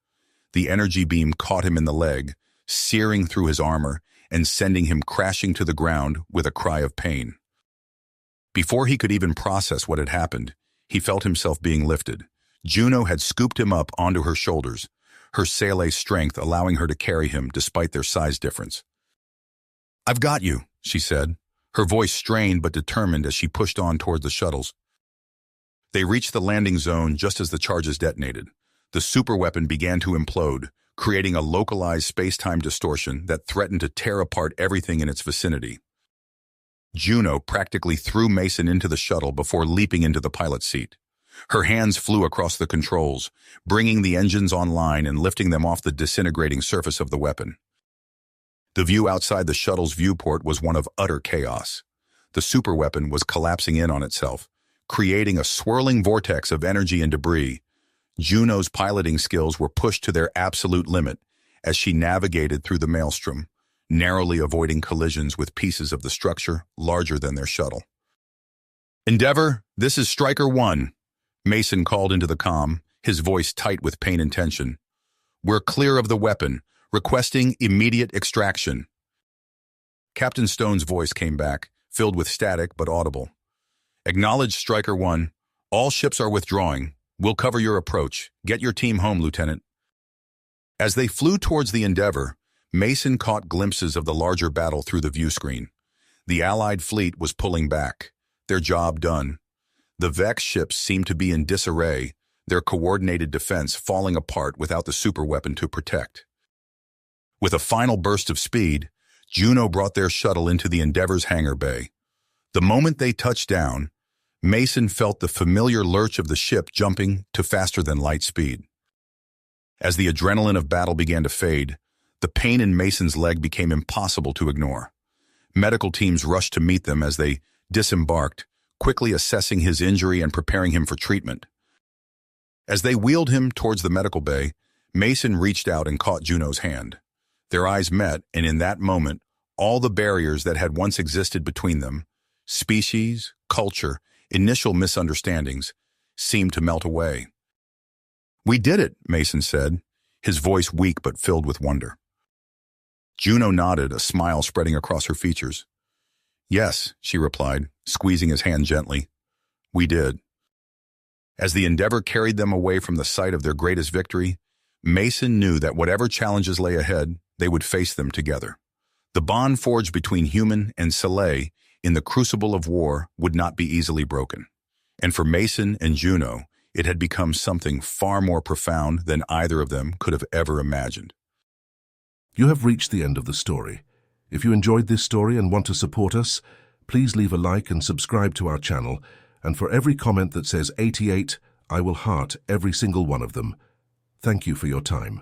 S1: The energy beam caught him in the leg, searing through his armor and sending him crashing to the ground with a cry of pain. Before he could even process what had happened, he felt himself being lifted. Juno had scooped him up onto her shoulders, her Sele strength allowing her to carry him despite their size difference. "I've got you," she said, her voice strained but determined as she pushed on toward the shuttles. They reached the landing zone just as the charges detonated. The superweapon began to implode, creating a localized space-time distortion that threatened to tear apart everything in its vicinity. Juno practically threw Mason into the shuttle before leaping into the pilot's seat. Her hands flew across the controls, bringing the engines online and lifting them off the disintegrating surface of the weapon. The view outside the shuttle's viewport was one of utter chaos. The superweapon was collapsing in on itself, creating a swirling vortex of energy and debris. Juno's piloting skills were pushed to their absolute limit as she navigated through the maelstrom, narrowly avoiding collisions with pieces of the structure larger than their shuttle. "Endeavor, this is Striker 1, Mason called into the comm, his voice tight with pain and tension. "We're clear of the weapon, requesting immediate extraction." Captain Stone's voice came back, filled with static but audible. "Acknowledge, Striker 1. All ships are withdrawing. We'll cover your approach. Get your team home, Lieutenant." As they flew towards the Endeavor, Mason caught glimpses of the larger battle through the view screen. The Allied fleet was pulling back, their job done. The Vex ships seemed to be in disarray, their coordinated defense falling apart without the superweapon to protect. With a final burst of speed, Juno brought their shuttle into the Endeavor's hangar bay. The moment they touched down, Mason felt the familiar lurch of the ship jumping to faster-than-light speed. As the adrenaline of battle began to fade, the pain in Mason's leg became impossible to ignore. Medical teams rushed to meet them as they disembarked, quickly assessing his injury and preparing him for treatment. As they wheeled him towards the medical bay, Mason reached out and caught Juno's hand. Their eyes met, and in that moment, all the barriers that had once existed between them, species, culture, initial misunderstandings, seemed to melt away. "We did it," Mason said, his voice weak but filled with wonder. Juno nodded, a smile spreading across her features. "Yes," she replied, squeezing his hand gently. "We did." As the Endeavor carried them away from the site of their greatest victory, Mason knew that whatever challenges lay ahead, they would face them together. The bond forged between human and Sele in the crucible of war would not be easily broken. And for Mason and Juno, it had become something far more profound than either of them could have ever imagined.
S2: You have reached the end of the story. If you enjoyed this story and want to support us, please leave a like and subscribe to our channel, and for every comment that says 88, I will heart every single one of them. Thank you for your time.